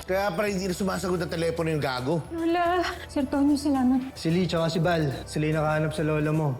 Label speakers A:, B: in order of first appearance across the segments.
A: Kaya pala hindi na sumasagot ng telepono yung gago.
B: Lola, Sir Tonyo, salamat.
C: Si Lee tsaka si Val, sila yung nakahanap sa lola mo.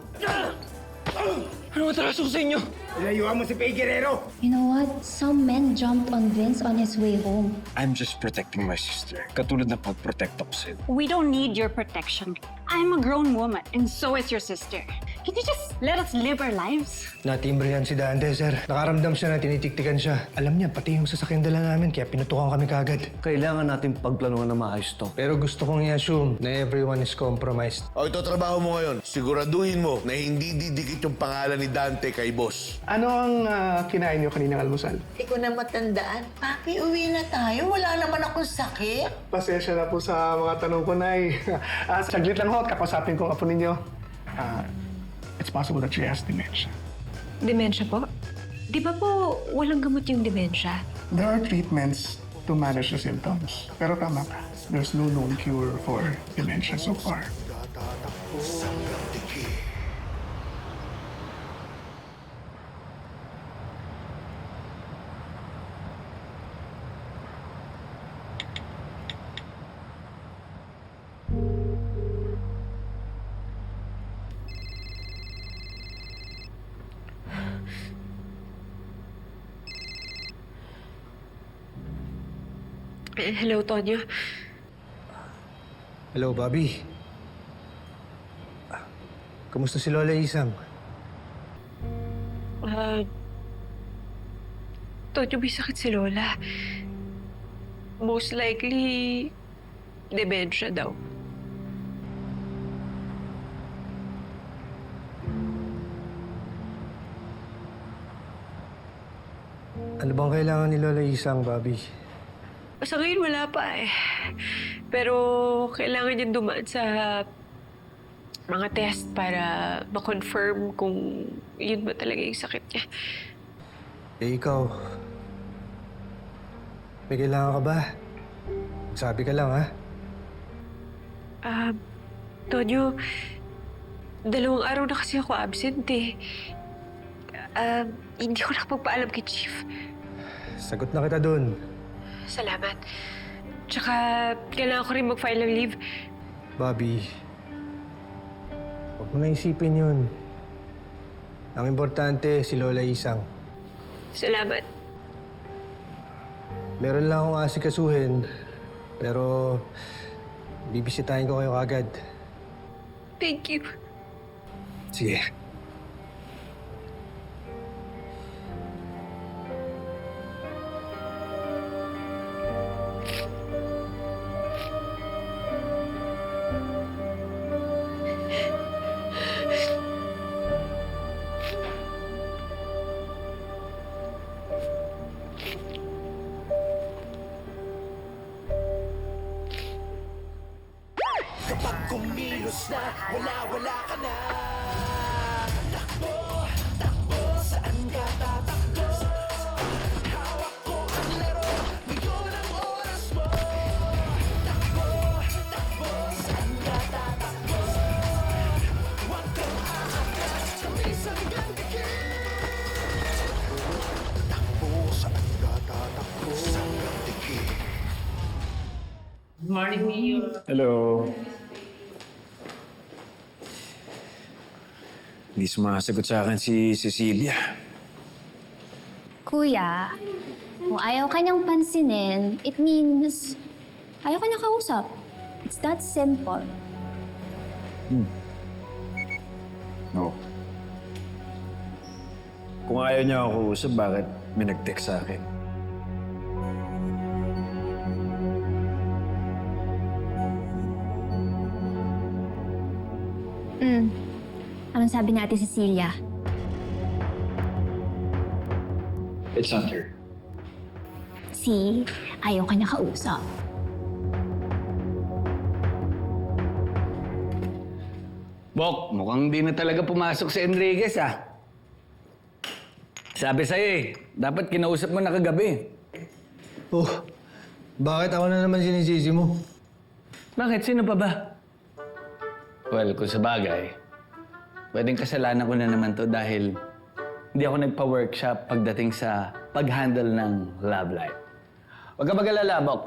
D: Ano matraso ko sa inyo?
E: Ilayuan mo si Pei Guerrero!
F: You know what? Some men jumped on Vince on his way home.
D: I'm just protecting my sister. Katulad na pag-protect ako sa'yo.
B: We don't need your protection. I'm a grown woman, and so is your sister. Can you just let us live our lives?
C: Natimbrihan si Dante, sir. Nakaramdam siya na tinitiktikan siya. Alam niya, pati yung sasakyan dala namin, kaya pinutukan kami kagad.
G: Kailangan natin pagplanuhan na maayos to.
C: Pero gusto kong i-assume na everyone is compromised.
A: O ito trabaho mo ngayon. Siguraduhin mo na hindi didikit yung pangalan ni Dante kay boss.
H: Ano ang kinain niyo kaninang almusal?
I: Hindi ko na matandaan. Papi, uwi na tayo. Wala naman akong sakit.
H: Pasensya na po sa mga tanong ko, Nay. Saglit lang ho, kakusapin ko ang apo ninyo. It's possible that she has dementia.
B: Dementia po? Di ba po walang gamot yung dementia?
H: There are treatments to manage the symptoms. Pero tama ka, there's no known cure for dementia so far.
B: Hello, Tonyo.
C: Hello, Bobby. Kamusta si Lola Isang?
B: Tonyo, may sakit si Lola. Most likely, dementia daw.
C: Ano bang kailangan ni Lola Isang, Bobby?
B: Sa ngayon, wala pa eh. Pero kailangan niya dumaan sa mga test para ma-confirm kung yun ba talaga yung sakit niya.
C: Eh, ikaw. May kailangan ka ba? Sabi ka lang, ha?
B: Tonyo, 2 araw na kasi ako absent eh. Hindi ko nakapagpaalam kay Chief.
C: Sagot na kita dun.
B: Salamat. Tsaka, kailangan ko rin mag-file ng leave.
C: Bobby, huwag mo na isipin yun. Ang importante, si Lola Isang.
B: Salamat.
C: Meron lang akong asikasuhin, pero bibisitahin ko kayo agad.
B: Thank you.
C: Sige.
E: Kapag kumilos na, wala ka na. Takbo, takbo, saan ka tatakbo? Hawak ko ang laro, ngayon ang oras mo. Takbo, takbo, saan ka tatakbo? Huwag kang aatras, kabilis hanggang dikit. Takbo, saan ka tatakbo? Hanggang dikit.
D: Hello. Hindi sumasagot sa akin si Cecilia.
F: Kuya, kung ayaw kanyang pansinin, it means ayaw kanya kausap. It's that simple.
D: No. Kung ayaw niya ako usap, bakit may nag-text sa akin?
F: Anong sabi natin, Cecilia?
D: It's not her.
F: See, ayaw kanya kausap.
G: Bok, mukhang di na talaga pumasok si Enriquez, ah. Sabi sa'yo eh, dapat kinausap mo na kagabi.
C: Oh, bakit ako na naman sinisisi mo?
G: Bakit? Sino pa ba? Well, kung sa bagay, pwedeng kasalanan ko na naman to dahil hindi ako nagpa-workshop pagdating sa pag-handle ng love life. Huwag ka mag-alala, Bok.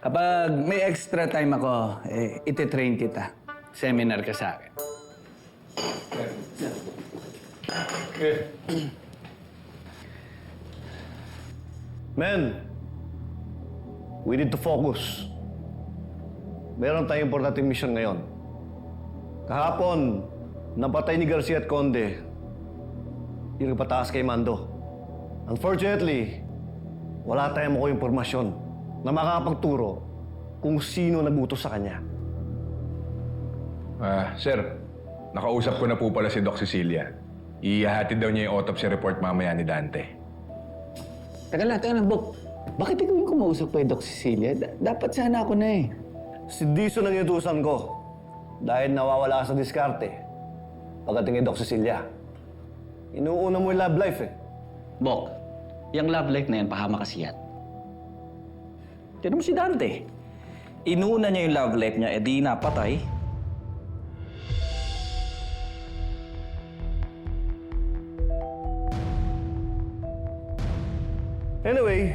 G: Kapag may extra time ako, ititrain kita. Seminar ka sa akin.
J: Men, we need to focus. Meron tayong importanteng mission ngayon. Kahapon, napatay ni Garcia at Conde yung pataas kay Mando. Unfortunately, wala tayong makuha impormasyon na makakapagturo kung sino nagutos sa kanya.
K: Sir, nakausap ko na po pala si Doc Cecilia. Ihahatid daw niya yung autopsy report mamaya ni Dante.
G: Teka lang, Bok. Bakit ikaw yung kumausap kay Doc Cecilia? Dapat sana ako na eh.
J: Si Dizon ang inutusan ko dahil nawawala ka sa diskarte pagdating kay Doc Cecilia. Inuuna mo yung love life eh.
L: Bok, yung love life na yan, pahama kasi yan. Tinan mo si Dante. Inuuna niya yung love life niya, edi napatay.
J: Anyway,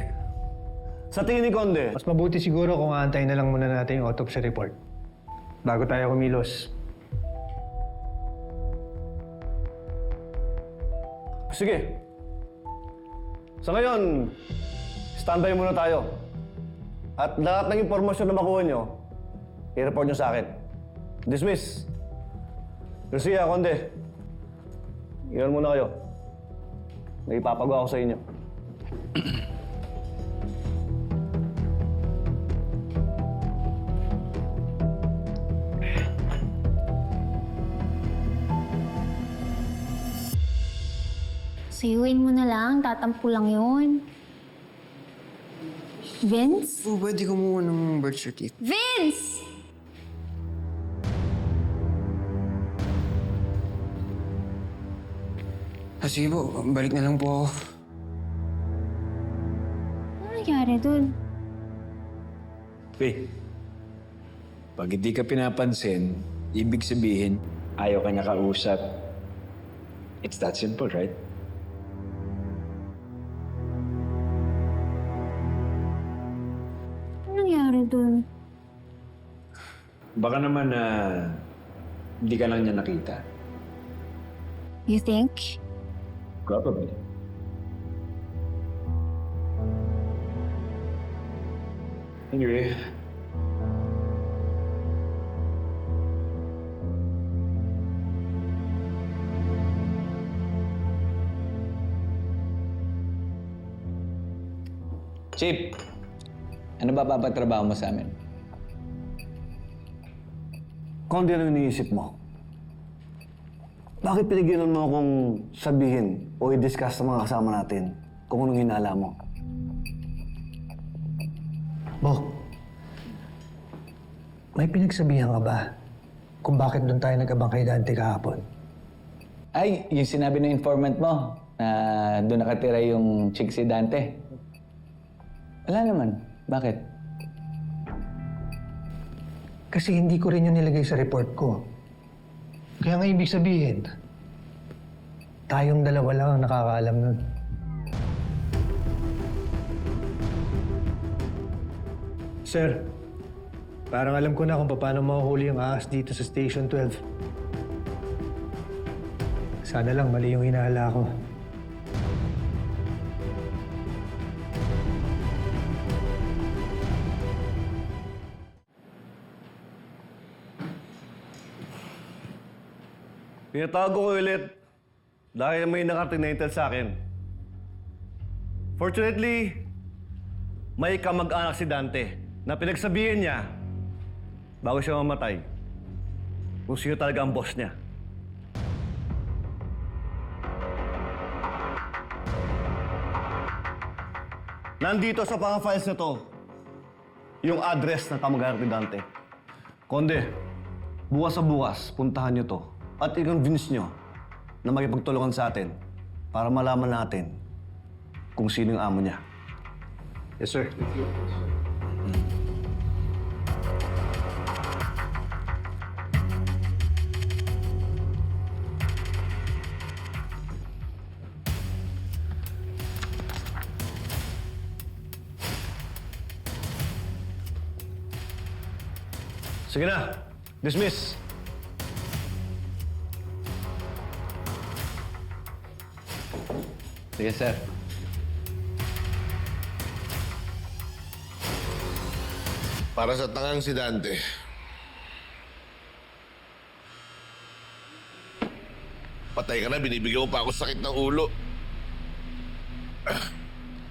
J: sa tingin ni Conde,
C: Mas mabuti siguro kung aantayin na lang muna natin yung autopsy report bago tayo kumilos.
J: sige. Sa ngayon, standby muna tayo. At lahat ng impormasyon na makuha nyo, i-report nyo sa akin. Dismiss. Garcia, Conde, iwan muna kayo. May ipapagawa ko sa inyo.
F: Sayuin mo na lang, tatampo lang yun. Vince?
C: Pwede kumuha ng birth certificate.
F: Vince!
C: Sige po, balik na lang po ako.
F: Ano nangyari dun?
D: Pag hindi ka pinapansin, ibig sabihin, ayaw ka niya kausap. It's that simple, right?
F: Ano nangyari dun?
D: Baka naman na hindi ka lang niya nakita.
F: You think?
D: Probably. Anyway,
G: Chip, ano ba papatrabaho mo sa amin?
J: Conde, ano iniisip mo? Bakit pinigilan mo akong sabihin o i-discuss sa mga kasama natin kung anong hinala mo?
C: Bok, may pinagsabihan ka ba kung bakit doon tayo nag-abang kay Dante kahapon?
G: Ay, yung sinabi ng informant mo na doon nakatira yung chick si Dante. Wala naman. Bakit?
C: Kasi hindi ko rin yun nilagay sa report ko. Kaya nga ibig sabihin, tayong dalawa lang ang nakakaalam nun. Sir, parang alam ko na kung paano mahuhuli yung ahas dito sa Station 12. Sana lang mali yung hinahala ko.
J: Pinatago ko ulit dahil may nakarating na intel sa akin. Fortunately, may kamag-anak si Dante na pinagsabihin niya bago siya mamatay kung sino talaga ang boss niya. Nandito sa mga files na to yung address ng kamag-anak ni Dante. Conde, bukas sa bukas, puntahan niyo to at i-convince nyo na makipagtulungan sa atin para malaman natin kung sino yung amo niya.
C: Yes, sir.
J: Sige na. Dismiss.
G: Sige, sir.
A: Para sa tangang si Dante. Patay ka na, binibigyan mo pa ako sakit ng ulo.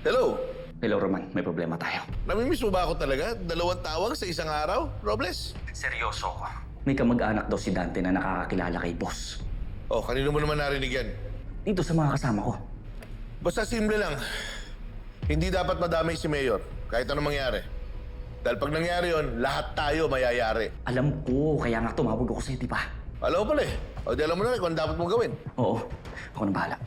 A: Hello?
L: Hello, Roman. May problema tayo.
A: Namimiss mo ba ako talaga? 2 tawag sa isang araw, Robles?
L: Seryoso ko. May kamag-anak daw si Dante na nakakakilala kay boss.
A: Oh, kanino mo naman narinig yan?
L: Dito sa mga kasama ko.
A: Basta simple lang. Hindi dapat madamay si Mayor, kahit anong mangyari. Dahil pag nangyari yon, lahat tayo mayayari.
L: Alam ko, kaya nga tumawag ako sa'yo, di ba?
A: Alam mo pala eh. O di alam mo na rin kung ano dapat mong gawin.
L: Oo. Ako na bahala.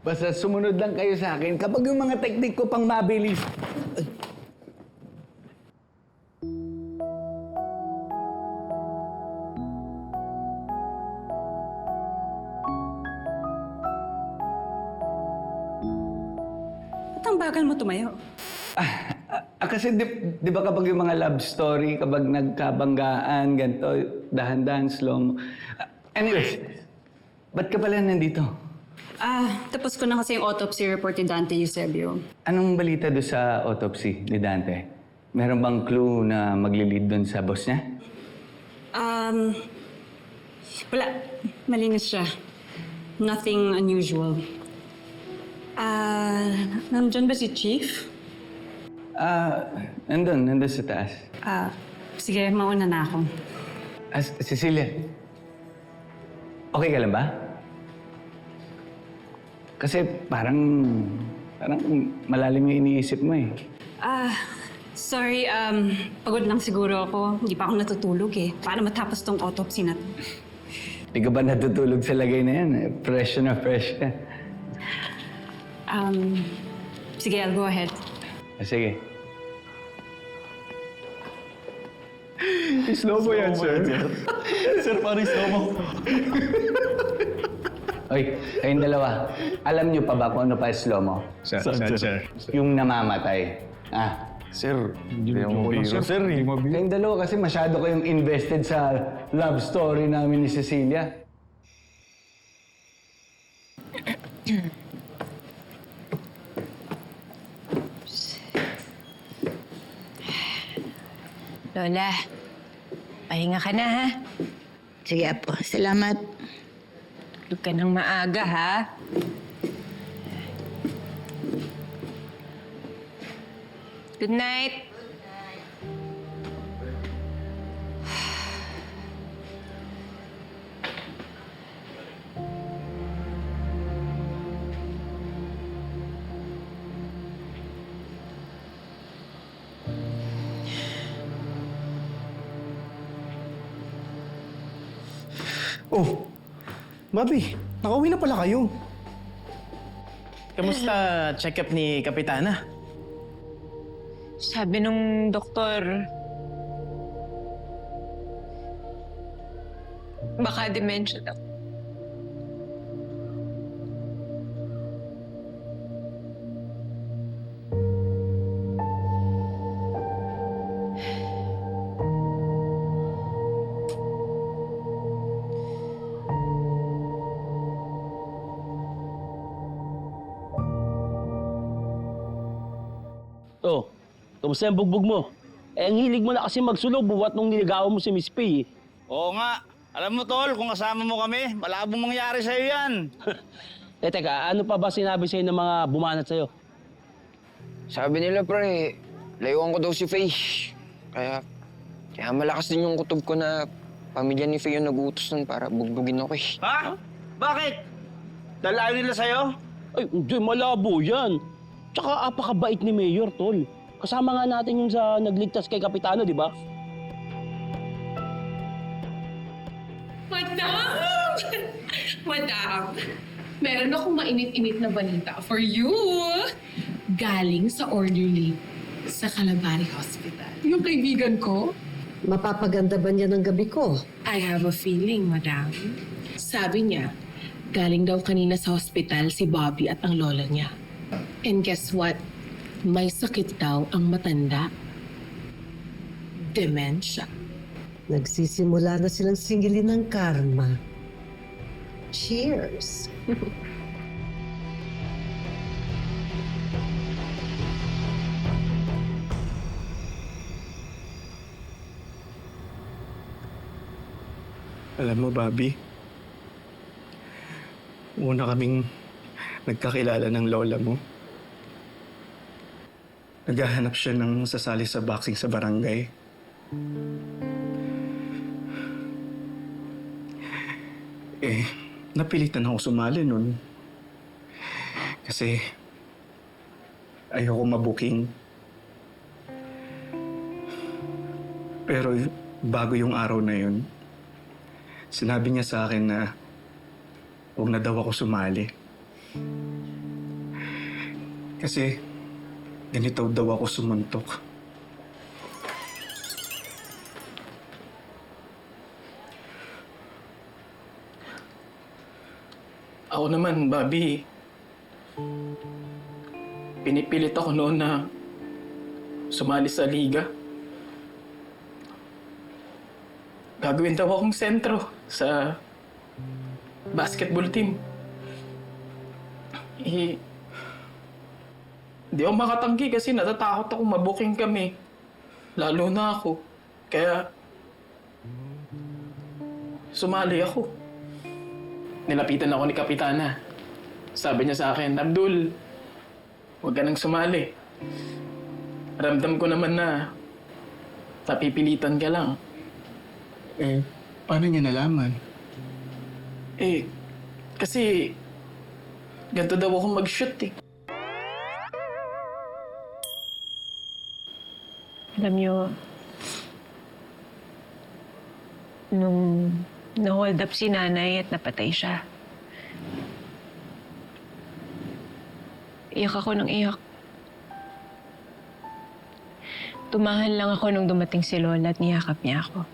G: Basta sumunod lang kayo sa akin kapag yung mga teknik ko pang mabilis. Ay.
B: Ba't ang bagal mo tumayo?
G: Kasi di ba kapag yung mga love story, kapag nagkabanggaan, ganito, dahan-dahan, slow mo. Anyways, ba't ka pala nandito?
B: Tapos ko na kasi yung autopsy report ni Dante Eusebio.
G: Anong balita doon sa autopsy ni Dante? Meron bang clue na magli-lead doon sa boss niya?
B: Wala. Malinis siya. Nothing unusual. Nandun ba si Chief?
G: Nandun sa taas.
B: Sige, mauna na ako.
G: Cecilia, okay ka lang ba? Kasi parang malalim yung iniisip mo eh.
B: Sorry, pagod lang siguro ako. Hindi pa ako natutulog eh. Para matapos tong autopsy na to.
G: Di ka ba natutulog sa lagay na yan? Fresh na fresh ka.
B: Sige, I'll go ahead.
G: Sige.
L: Slow mo yan, sir. Sir, parang slow mo.
G: Oy, kayong dalawa, alam niyo pa ba kung ano pa slow mo?
L: Sir.
G: Yung namamatay.
L: Sir, hindi mo biro. Sir, hindi mo biro.
G: Kayong dalawa kasi masyado kayong invested sa love story namin ni Cecilia.
I: Lola, pahinga ka na, ha? Sige po, salamat.
B: Tulog ka ng maaga, ha? Good night.
H: Oh, Mabi, nakauwi na pala kayo.
M: Kamusta check-up ni Kapitana?
B: Sabi nung doktor, baka dementia daw.
M: Oh, kamusta yung bugbog mo? Ang hilig mo na kasi magsulo buwat nung niligawan mo si Miss P.
N: Oo nga. Alam mo, Tol, kung kasama mo kami, malabong mangyari sa'yo yan.
M: Teka, ano pa ba sinabi sa'yo ng mga bumanat sa'yo?
O: Sabi nila, pre, layuan ko daw si Faye. Kaya malakas din yung kutob ko na pamilya ni Faye yung nag-uutos nun para bugbugin ako eh.
N: Ha? Bakit? Dahil ayaw nila sa'yo?
M: Ay, hindi, malabo yan. Tsaka apakabait ni Mayor, Tol. Kasama nga natin yung sa nagligtas kay Kapitano, di ba?
P: Madam! Madam, meron akong mainit-init na balita for you. Galing sa orderly sa Calabari Hospital. Yung kaibigan ko,
Q: Mapapaganda ba niya ng gabi ko?
P: I have a feeling, madam. Sabi niya, galing daw kanina sa hospital si Bobby at ang lola niya. And guess what? May sakit daw ang matanda. Dementia.
Q: Nagsisimula na silang singilin ng karma. Cheers!
H: Alam mo, Bobby, una kaming nagkakilala ng lola mo. Naghahanap siya ng sasali sa boxing sa barangay. Napilitan ako sumali nun. Kasi ayoko mabuking. Pero bago yung araw na yun, sinabi niya sa akin na huwag na daw ako sumali. Kasi ganito daw ako sumuntok.
R: Ako naman, Bobby, pinipilit ako noon na sumali sa liga. Gagawin daw akong sentro sa basketball team. Di ako makatanggi kasi natatakot ako mabuking kami. Lalo na ako. Kaya sumali ako. Nilapitan ako ni Kapitana. Sabi niya sa akin, Abdul, huwag ka nang sumali. Ramdam ko naman na napipilitan ka lang.
H: Paano niya nalaman?
R: Kasi ganito daw ako mag-shoot eh.
B: Alam niyo, nung na-hold up si nanay at napatay siya, iyak ako ng iyak. Tumahan lang ako nung dumating si Lola at niyakap niya ako.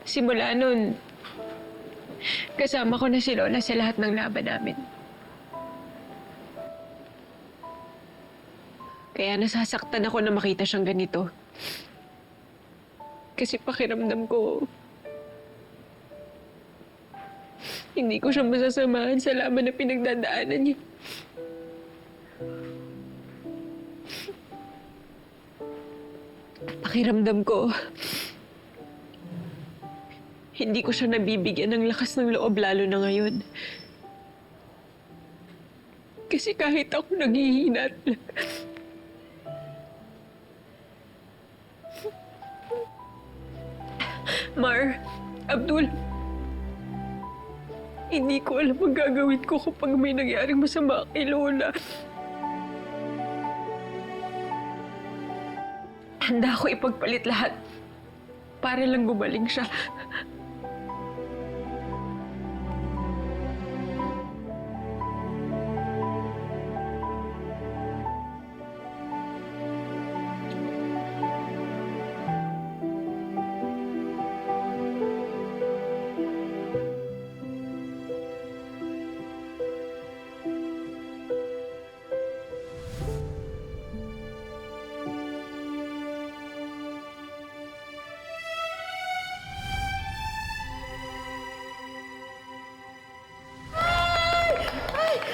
B: Simula nun, kasama ko na si Lola sa lahat ng laban namin. Kaya nasasaktan ako na makita siyang ganito. Kasi pakiramdam ko, hindi ko siya masasamahan sa laban na pinagdadaanan niya. Pakiramdam ko, hindi ko siya nabibigyan ng lakas ng loob lalo na ngayon. Kasi kahit ako naghihina at Mar, Abdul, hindi ko alam ang gagawin ko kapag may nangyaring masama kay Lola. Handa ako ipagpalit lahat para lang gumaling siya.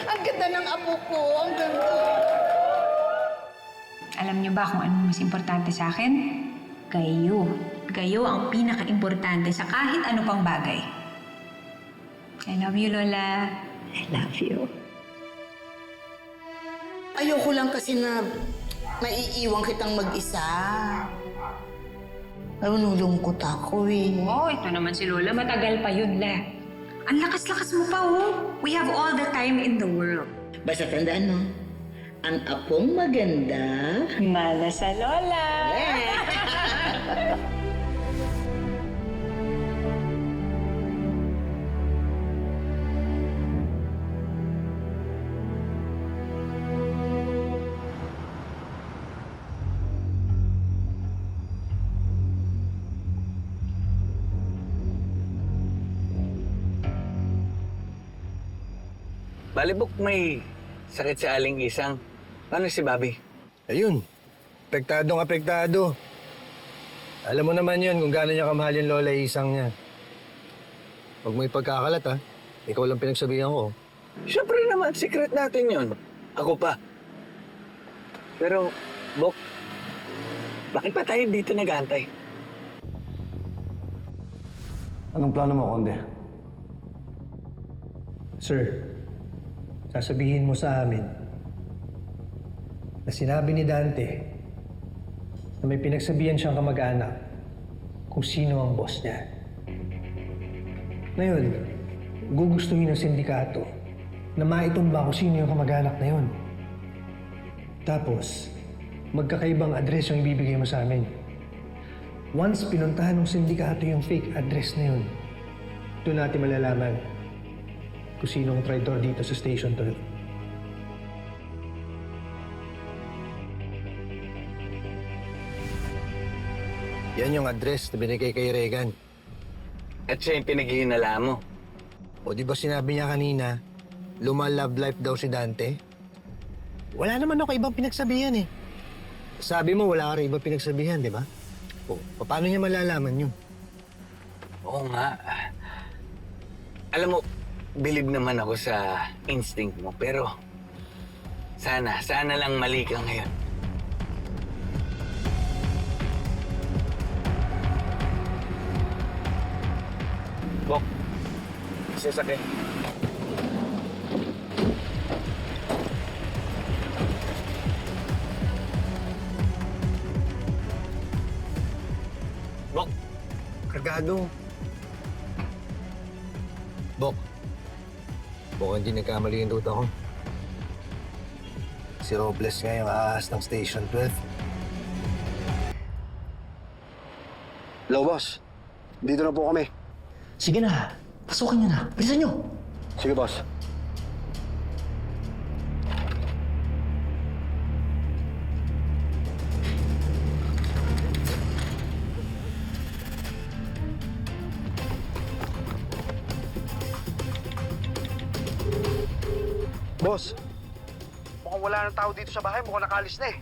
I: Ang ganda ng apo ko. Ang ganda.
S: Alam niyo ba kung ano mas importante sa akin? Kayo. Kayo ang pinaka-importante sa kahit ano pang bagay. I love you, Lola.
I: I love you. Ayoko lang kasi na maiiwan kitang mag-isa. Nalulungkot ako eh.
S: Oh, ito naman si Lola. Matagal pa yun, La. Ang lakas-lakas mo pa, oh. We have all the time in the world.
I: Basta tandaan mo, ang apong maganda...
S: Mala sa Lola!
G: Balibok may sakit sa aling isang. Paano si Bobby?
C: Ayun, apektado. Alam mo naman yun kung gaano niya kamahal yung lola isang niya. Huwag mo ipagkakalat ha. Ikaw lang pinagsabihan ko.
G: Siyempre naman, secret natin yun. Ako pa. Pero, Bok, bakit pa tayo dito nag-aantay?
J: Anong plano mo, Konde?
C: Sir, sasabihin mo sa amin na sinabi ni Dante na may pinagsabihan siyang kamag-anak kung sino ang boss niya. Ngayon, gugustuhin ng sindikato na maitumba kung sino yung kamag-anak na yun. Tapos, magkakaibang address yung ibibigay mo sa amin. Once pinuntahan ng sindikato yung fake address na yun, doon natin malalaman kung sinong traitor dito sa Station 12. Yan yung address na binigay kay Regan.
G: At siya yung pinaghihinala mo.
C: O di ba sinabi niya kanina, love life daw si Dante? Wala naman ako ibang pinagsabihan eh. Sabi mo wala ka rin ibang pinagsabihan, di ba? O, paano niya malalaman yun?
G: Oo nga. Alam mo, believe naman ako sa instinct mo, pero sana lang mali ka ngayon. Bok, sasakay.
C: Bok, kargado. Bok, hindi nagkamali yung ruta ko. Si Robles nga yung aahas ng Station 12.
J: Hello, boss. Dito na po kami.
M: Sige na, pasukin niyo na. Bilisan niyo.
J: Sige, boss.
C: Boss, mukhang wala ng tao dito sa bahay. Mukhang nakalis na eh.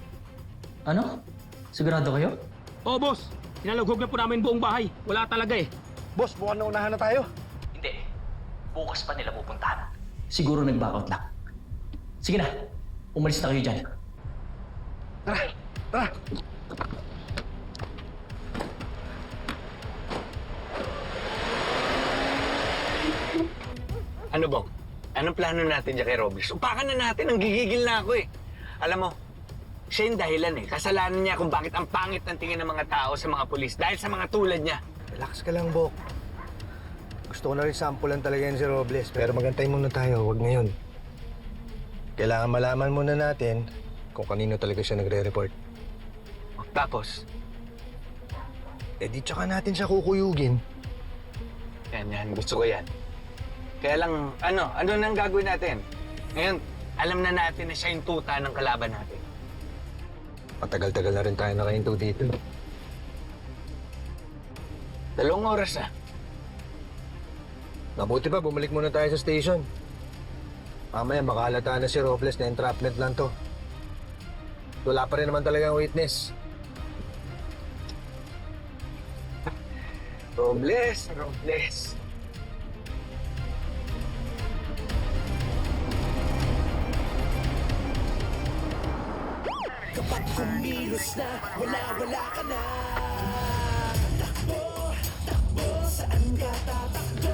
M: Ano? Sigurado kayo?
R: Oo, boss. Sinalaghog na po namin buong bahay. Wala talaga eh.
C: Boss, mukhang naunahan na tayo.
M: Hindi. Bukas pa nila pupuntahan. Siguro nag-backout lang. Sige na, umalis na kayo dyan.
C: Tara!
G: Ano, Bok? Anong plano natin dyan kay Robles? Upakan na natin, ang gigigil na ako eh. Alam mo, siya yung dahilan eh. Kasalanan niya kung bakit ang pangit ng tingin ng mga tao sa mga pulis dahil sa mga tulad niya.
C: Relax ka lang, Bok. Gusto ko na rin sampulan talaga yan si Robles, pero magantay muna tayo, huwag ngayon. Kailangan malaman muna natin kung kanino talaga siya nagre-report.
G: Tapos?
C: Di tsaka natin siya kukuyugin.
G: Yan, gusto ko yan. Kaya lang, ano nang gagawin natin? Ngayon, alam na natin na siya yung tuta ng kalaban natin.
C: Matagal-tagal na rin tayo nakahinto dito.
G: 2 oras na.
C: Mabuti pa, bumalik muna tayo sa station. Mamaya, makahalata na si Robles na entrapment lang to. Wala pa rin naman talagang witness.
G: Robles.
E: Kapag kumilos na, wala ka na. Takbo, saan ka tatakbo?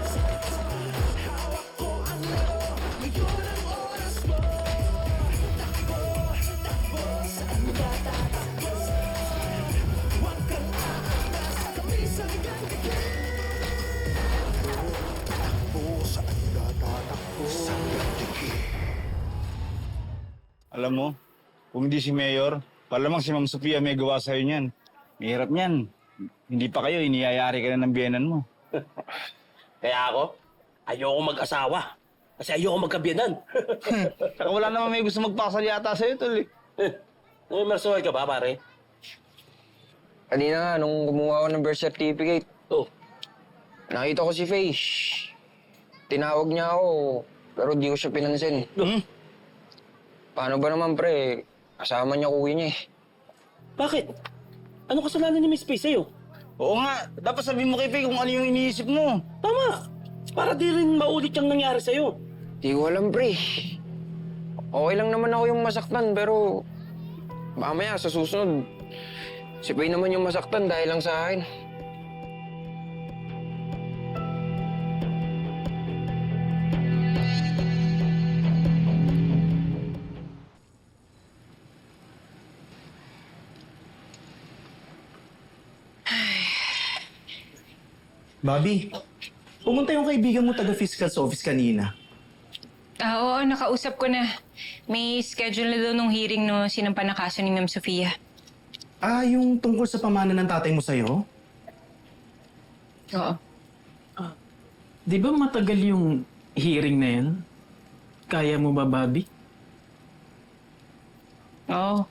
E: Hawak ko ang laro, ngayon ang oras mo. Takbo, saan ka tatakbo? Huwag kang aangas, kapisang gagawin. Takbo, saan ka tatakbo?
N: Alam mo, kung hindi si Mayor, palamang si Ma'am Sofia may gawa sa'yo niyan. Mahirap niyan. Hindi pa kayo, iniyayari ka na ng biyenan mo.
M: Kaya ako, ayoko mag-asawa. Kasi ayoko magkabiyanan.
N: Saka wala naman may gusto magpakasal yata sa'yo, tol eh.
M: Mersuhay ka ba, pare?
O: Kanina nga, nung kumuha ko ng birth certificate, nakita ko si Faye. Tinawag niya ako, pero di ko siya pinansin. Paano ba naman, pre? Kasama niya kuya niya eh.
M: Bakit? Ano kasalanan ni Miss Faye sa'yo?
N: Oo nga, dapat sabihin mo kay Faye kung ano yung iniisip mo.
M: Tama! Para di rin maulit yung nangyari sa'yo.
O: Di ko alam, pre. Okay lang naman ako yung masaktan, pero mamaya sa susunod, si Faye naman yung masaktan dahil lang sa akin.
H: Bobby, pumunta yung kaibigan mo taga-fiscal sa office kanina.
S: Oo, nakausap ko na. May schedule na daw nung hearing no sinampa na kaso ni Ma'am Sofia.
H: Ah, yung tungkol sa pamana ng tatay mo sa'yo?
S: Oo.
R: Di ba matagal yung hearing na yan? Kaya mo ba, Bobby?
S: Oo.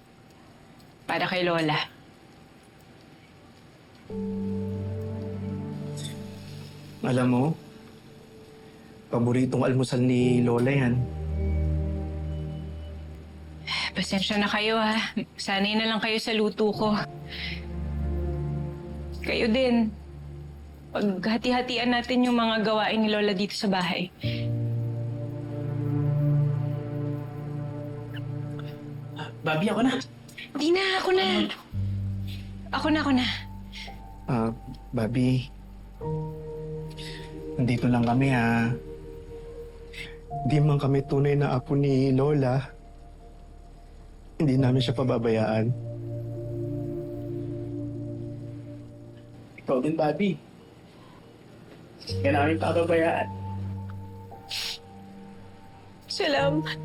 S: Para kay Lola.
H: Alam mo, paboritong almusal ni Lola yan.
S: Pasensya na kayo ha. Sanay na lang kayo sa luto ko. Kayo din. Paghati-hatian natin yung mga gawain ni Lola dito sa bahay.
R: Bobby, ako na.
S: Di na, ako na. Ako na.
H: Ah, Bobby. Nandito lang kami ha. Di man kami tunay na apo ni Lola. Hindi namin siya pababayaan.
R: Ikaw din, Bobby. Kaya namin pababayaan.
B: Salamat.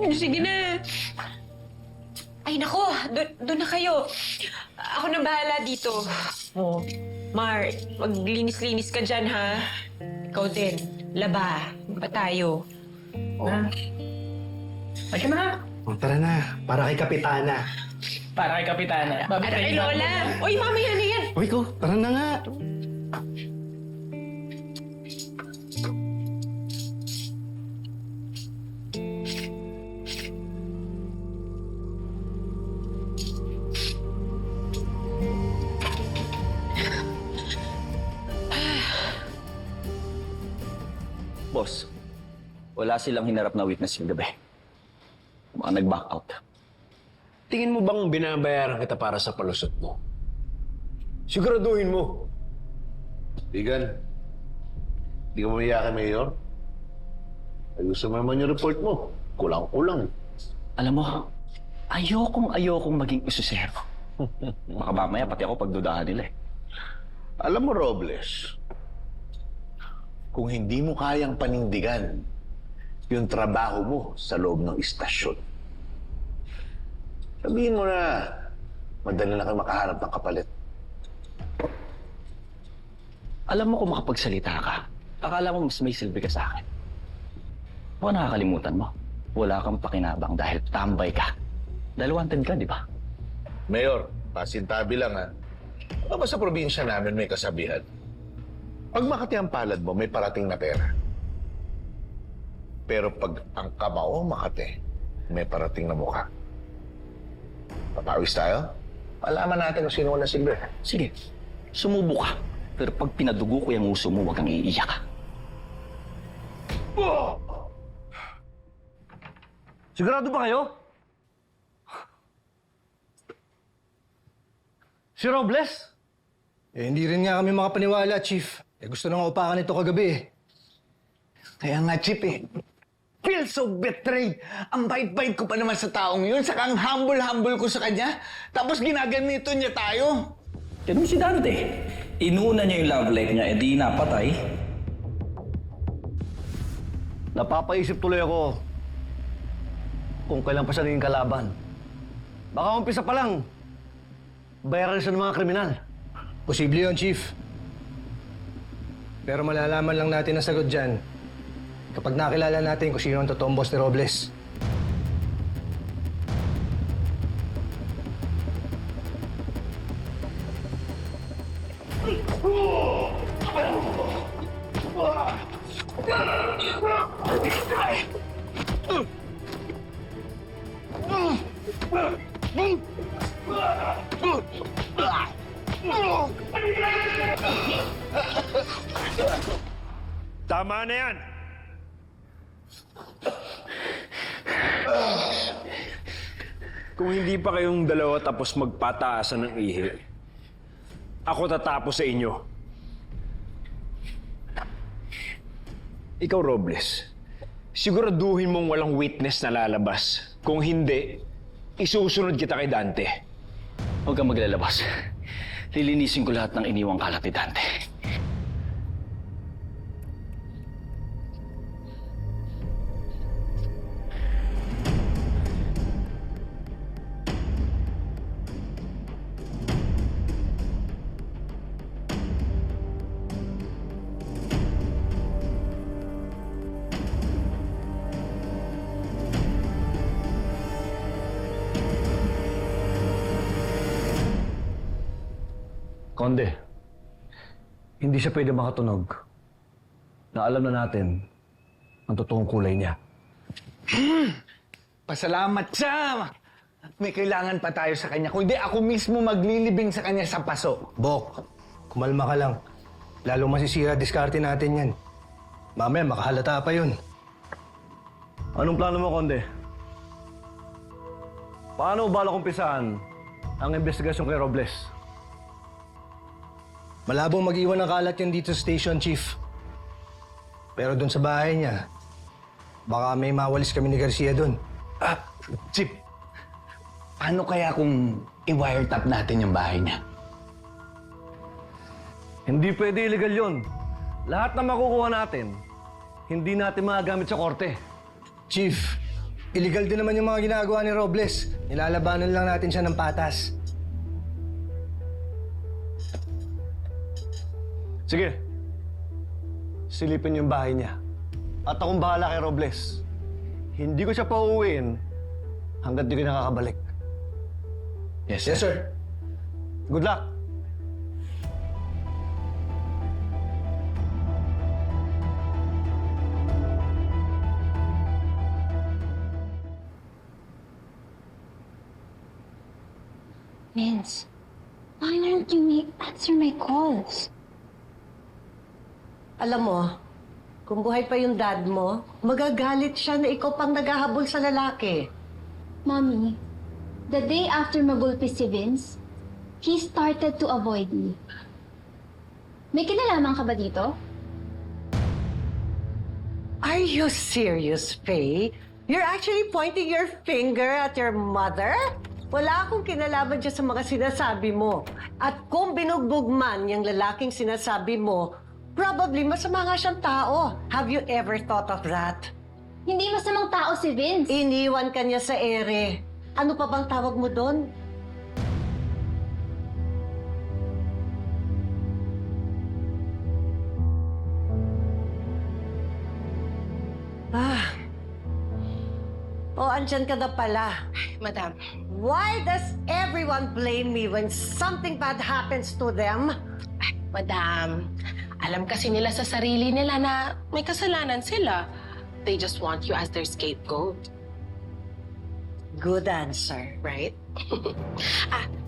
B: Sige na. Ay, nako. Doon na kayo. Ako na bahala dito. Oh, Mar, maglinis-linis ka dyan, ha? Ikaw din. Laba. Ba tayo? Oh.
R: Ay ka na.
H: Oh, tara na, para kay Kapitana.
R: Para kay Kapitana. Bobby,
B: Ay, Lola. Uy, mamaya na yan.
H: Uy, ko, tara na nga.
L: Boss, wala silang hinarap na witness yung gabi. Mga nag-back out.
D: Tingin mo bang binabayaran kita para sa palusot mo? Siguraduhin mo.
A: Igan, di ka mamiya kay Mayor? Ayusin mo naman yung report mo. Kulang-kulang.
L: Alam mo, ayokong maging ususero. Baka mamaya pati ako pagdudahan nila eh.
A: Alam mo, Robles, kung hindi mo kayang panindigan yung trabaho mo sa loob ng istasyon, sabihin mo na, madali na kayo makahanap ng kapalit.
L: Alam mo kung makapagsalita ka, akala mo mas may silbi ka sa akin. O nakakalimutan mo, wala kang pakinabang dahil tambay ka. Dahil wanted ka, di ba?
A: Mayor, pasintabi lang ha. Baka ba sa probinsya namin may kasabihan? Pag Makati ang palad mo, may parating na pera. Pero pag ang kamao Makati, may parating na mukha. Papawis tayo? Palaman natin kung sino na silbi.
L: Sige, sumubo ka. Pero pag pinadugo ko yung uso mo, huwag kang iiyak.
J: Sigurado ba kayo? Si Robles?
C: Eh, hindi rin nga kami makapaniwala, Chief. Eh, gusto na nga upakan ito kagabi eh.
T: Kaya nga, Chip eh. Feel so betrayed. Ang bait-bait ko pa naman sa taong yun. Saka ang humble-humble ko sa kanya. Tapos ginaganito niya tayo.
L: Ganun si Dante. Inuna niya yung love life niya, edi napatay.
J: Napapaisip tuloy ako kung kailan pa siya naging kalaban. Baka umpisa pa lang, bayaran siya ng mga kriminal.
C: Posible yun, Chief. Pero malalaman lang natin ang sagot dyan kapag nakilala natin kung sino ang totoong boss ni Robles.
J: Tama na yan!
D: Kung hindi pa kayong dalawa tapos magpataasan ng ihi, ako tatapos sa inyo. Ikaw, Robles, siguraduhin mong walang witness na lalabas. Kung hindi, isusunod kita kay Dante.
L: Huwag kang maglalabas. Lilinisin ko lahat ng iniwang kalat ni Dante.
J: Konde, hindi siya pwede makatunog na alam na natin ang totoong kulay niya.
T: Pasalamat siya! May kailangan pa tayo sa kanya. Kung hindi, ako mismo maglilibing sa kanya sa paso.
C: Bok, kumalma ka lang. Lalo masisira diskarte natin yan. Mamaya makahalata pa yun.
J: Anong plano mo, Konde? Paano balak umpisahan ang investigasyon kay Robles?
C: Malabong mag-iwan ng kalat yan dito sa station, Chief. Pero doon sa bahay niya, baka may mawalis kami ni Garcia doon.
T: Chip, paano kaya kung i-wiretap natin yung bahay niya?
J: Hindi pwede illegal yun. Lahat na makukuha natin, hindi natin magagamit sa korte.
C: Chief, illegal din naman yung mga ginagawa ni Robles. Nilalabanan lang natin siya ng patas.
J: Sige, silipin yung bahay niya. At akong bahala kay Robles. Hindi ko siya pauuwiin hanggat di ko nakakabalik.
C: Yes, sir.
J: Good luck!
F: Vince, why don't you answer my calls?
Q: Alam mo, kung buhay pa yung dad mo, magagalit siya na ikaw pang naghahabol sa lalaki.
F: Mommy, the day after magulpi si Vince, he started to avoid me. May kinalaman ka ba dito?
Q: Are you serious, Faye? You're actually pointing your finger at your mother? Wala akong kinalaman dyan sa mga sinasabi mo. At kung binugbog man yung lalaking sinasabi mo, probably masama nga siyang tao. Have you ever thought of that?
F: Hindi masamang tao si Vince.
Q: Iniwan ka niya sa ere. Ano pa bang tawag mo doon? Andyan ka na pala.
P: Madam.
Q: Why does everyone blame me when something bad happens to them?
P: Madam, alam kasi nila sa sarili nila na may kasalanan sila. They just want you as their scapegoat.
Q: Good answer.
P: Right?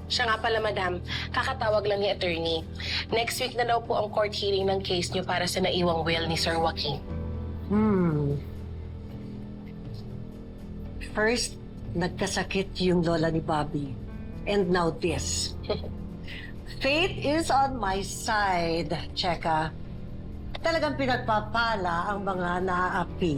P: Siya nga pala, madam. Kakatawag lang ni attorney. Next week na daw po ang court hearing ng case niyo para sa naiwang will ni Sir Joaquin.
Q: First, nagkasakit yung lola ni Bobby. And now this. Fate is on my side, Cheka. Talagang pinagpapala ang mga naaapi.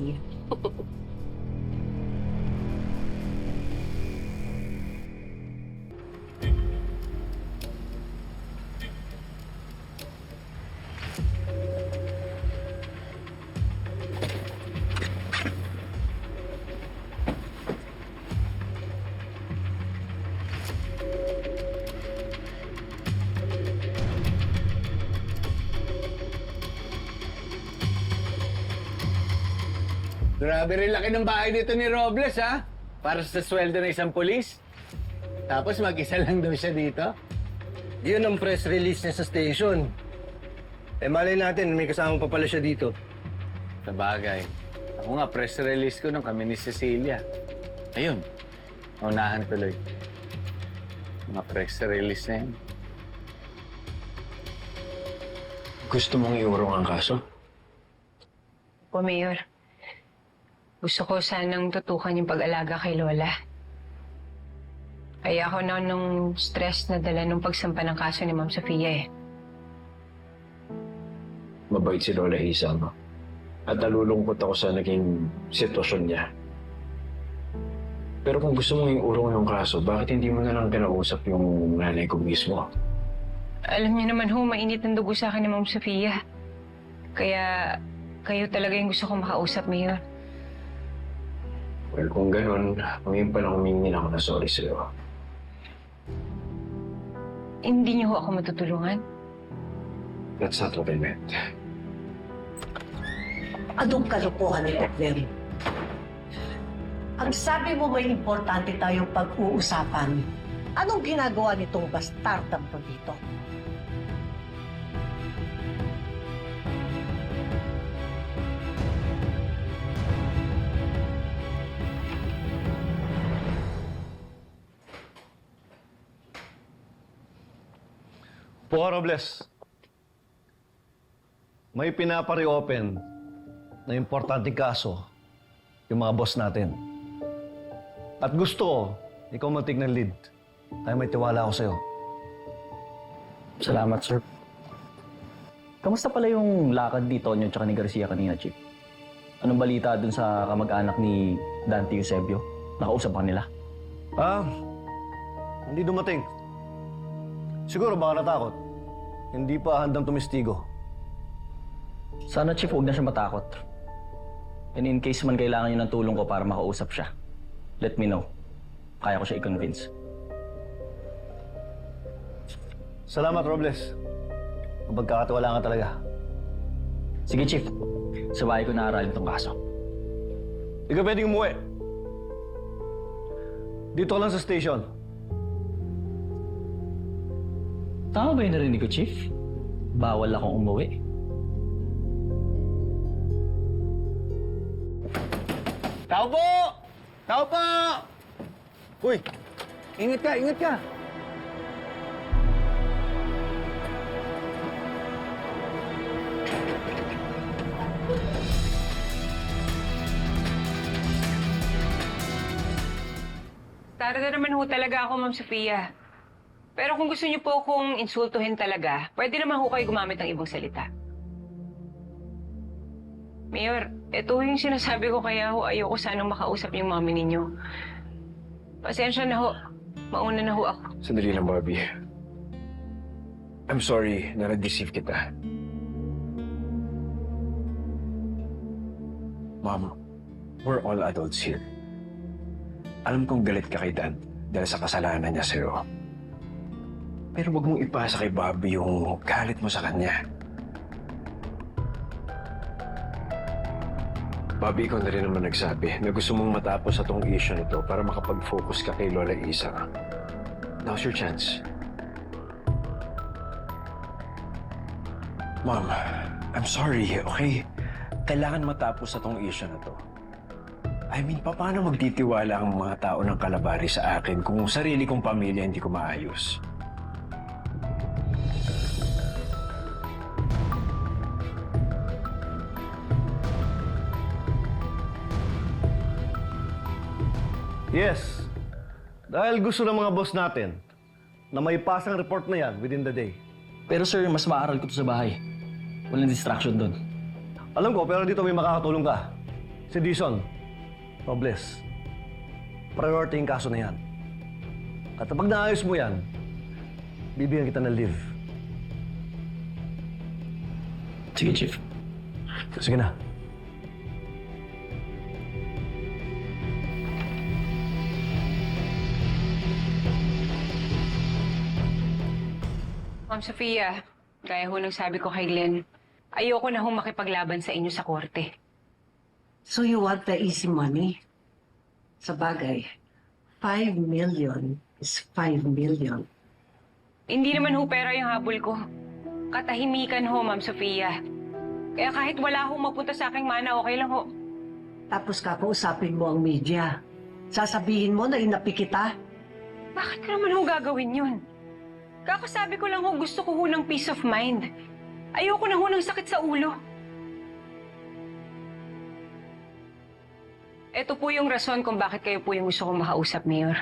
T: Grabe rin laki ng bahay dito ni Robles, ha? Para sa sweldo ng isang pulis. Tapos mag-isa lang daw siya dito.
C: Yun ang press release niya sa station. Eh malay natin, may kasama pa pala siya dito.
G: Sa bagay. Ako nga, press release ko nung kami ni Cecilia. Ayun, unahan tuloy. Mga press release na yun.
D: Gusto mong iurong ang kaso?
B: Po, Mayor. Gusto ko sanang tutukan yung pag-alaga kay Lola. Kaya ako na nung stress na dala nung pagsampa ng kaso ni Ma'am Sofia eh.
D: Mabait si Lola Isa, no? At nalulungkot ako sa naging sitwasyon niya. Pero kung gusto mong iurong yung kaso, bakit hindi mo na lang kinausap yung nanay ko mismo?
B: Alam niyo naman ho, mainit ang dugo sa akin ni Ma'am Sofia. Kaya kayo talaga yung gusto kong makausap, Mayor.
D: Well, kung ganun, ngayon pa lang humingi ako na sorry sa'yo.
B: Hindi niyo ho ako matutulungan.
D: That's not what I meant.
Q: Anong kalokohan ni Problem? Ang sabi mo may importante tayong pag-uusapan. Anong ginagawa nitong bastardang to dito?
J: Po, Robles. May pinapa-reopen na importanteng kaso yung mga boss natin. At gusto ko, ikaw mag-take ng lead. Kaya may tiwala ako sa'yo.
L: Salamat, sir. Kamusta pala yung lakad ni Tonyo at ni Garcia kanina, Chief? Anong balita dun sa kamag-anak ni Dante Eusebio? Nakausap ka nila?
J: Hindi dumating. Siguro baka natakot. Hindi pa handang tumistigo.
L: Sana, Chief, huwag na siya matakot. And in case man kailangan niyo ng tulong ko para makausap siya, let me know. Kaya ko siya i-convince.
J: Salamat, Robles. Mapagkakatiwala ka talaga.
L: Sige, Chief. Sa bahay ko naaralin tong kaso.
J: Di ka pwedeng umuwi. Dito ka lang sa station.
L: Tama ba yung narinig ko, Chief? Bawal akong umuwi.
T: Tao po! Tao po! Uy, ingat ka, ingat ka!
B: Tarada naman ho talaga ako, Ma'am Sofia. Pero kung gusto niyo po akong insultuhin talaga, pwede naman ho kayo gumamit ng ibang salita. Mayor, ito yung sinasabi ko kaya ho ayoko sanang makausap yung mami ninyo. Pasensya na ho. Mauna na ho ako.
D: Sandali lang, Bobby. I'm sorry na na-deceive kita. Mom, we're all adults here. Alam kong galit ka kay Dan dahil sa kasalanan niya sa'yo. Pero wag mong ipasa kay Bobby yung galit mo sa kanya. Bobby, ikaw na rin naman nagsabi na gusto mong matapos sa tong issue nito para makapag-focus ka kay Lola Isa. Now's your chance. Mom, I'm sorry, okay? Kailangan matapos sa tong issue na to. I mean, paano magtitiwala ang mga tao ng Kalabari sa akin kung sarili kong pamilya hindi ko maayos?
J: Yes. Dahil gusto ng mga boss natin na may pasang report na yan within the day.
L: Pero sir, mas maaral ko to sa bahay. Walang distraction doon.
J: Alam ko, pero dito may makakatulong ka. Si Dison. Robles. Priority yung kaso na yan. At kapag naayos mo yan, bibigyan kita ng leave.
L: Sige, Chief.
J: Sige na.
B: Ma'am Sofia, gaya ho ng sabi ko kay Glenn, ayoko na ho makipaglaban sa inyo sa korte.
Q: So you want the easy money? Sa bagay, 5 million is 5 million.
B: Hindi naman ho pera yung habol ko. Katahimikan ho, Ma'am Sofia. Kaya kahit wala akong mapunta sa aking mana, okay lang ho.
Q: Tapos kakausapin mo ang media. Sasabihin mo na inapi kita.
B: Bakit ko naman ho gagawin yun? Kakasabi ko lang ho, gusto ko ho ng peace of mind. Ayoko na ho ng sakit sa ulo. Ito po yung rason kung bakit kayo po yung gusto kong makausap, Mayor.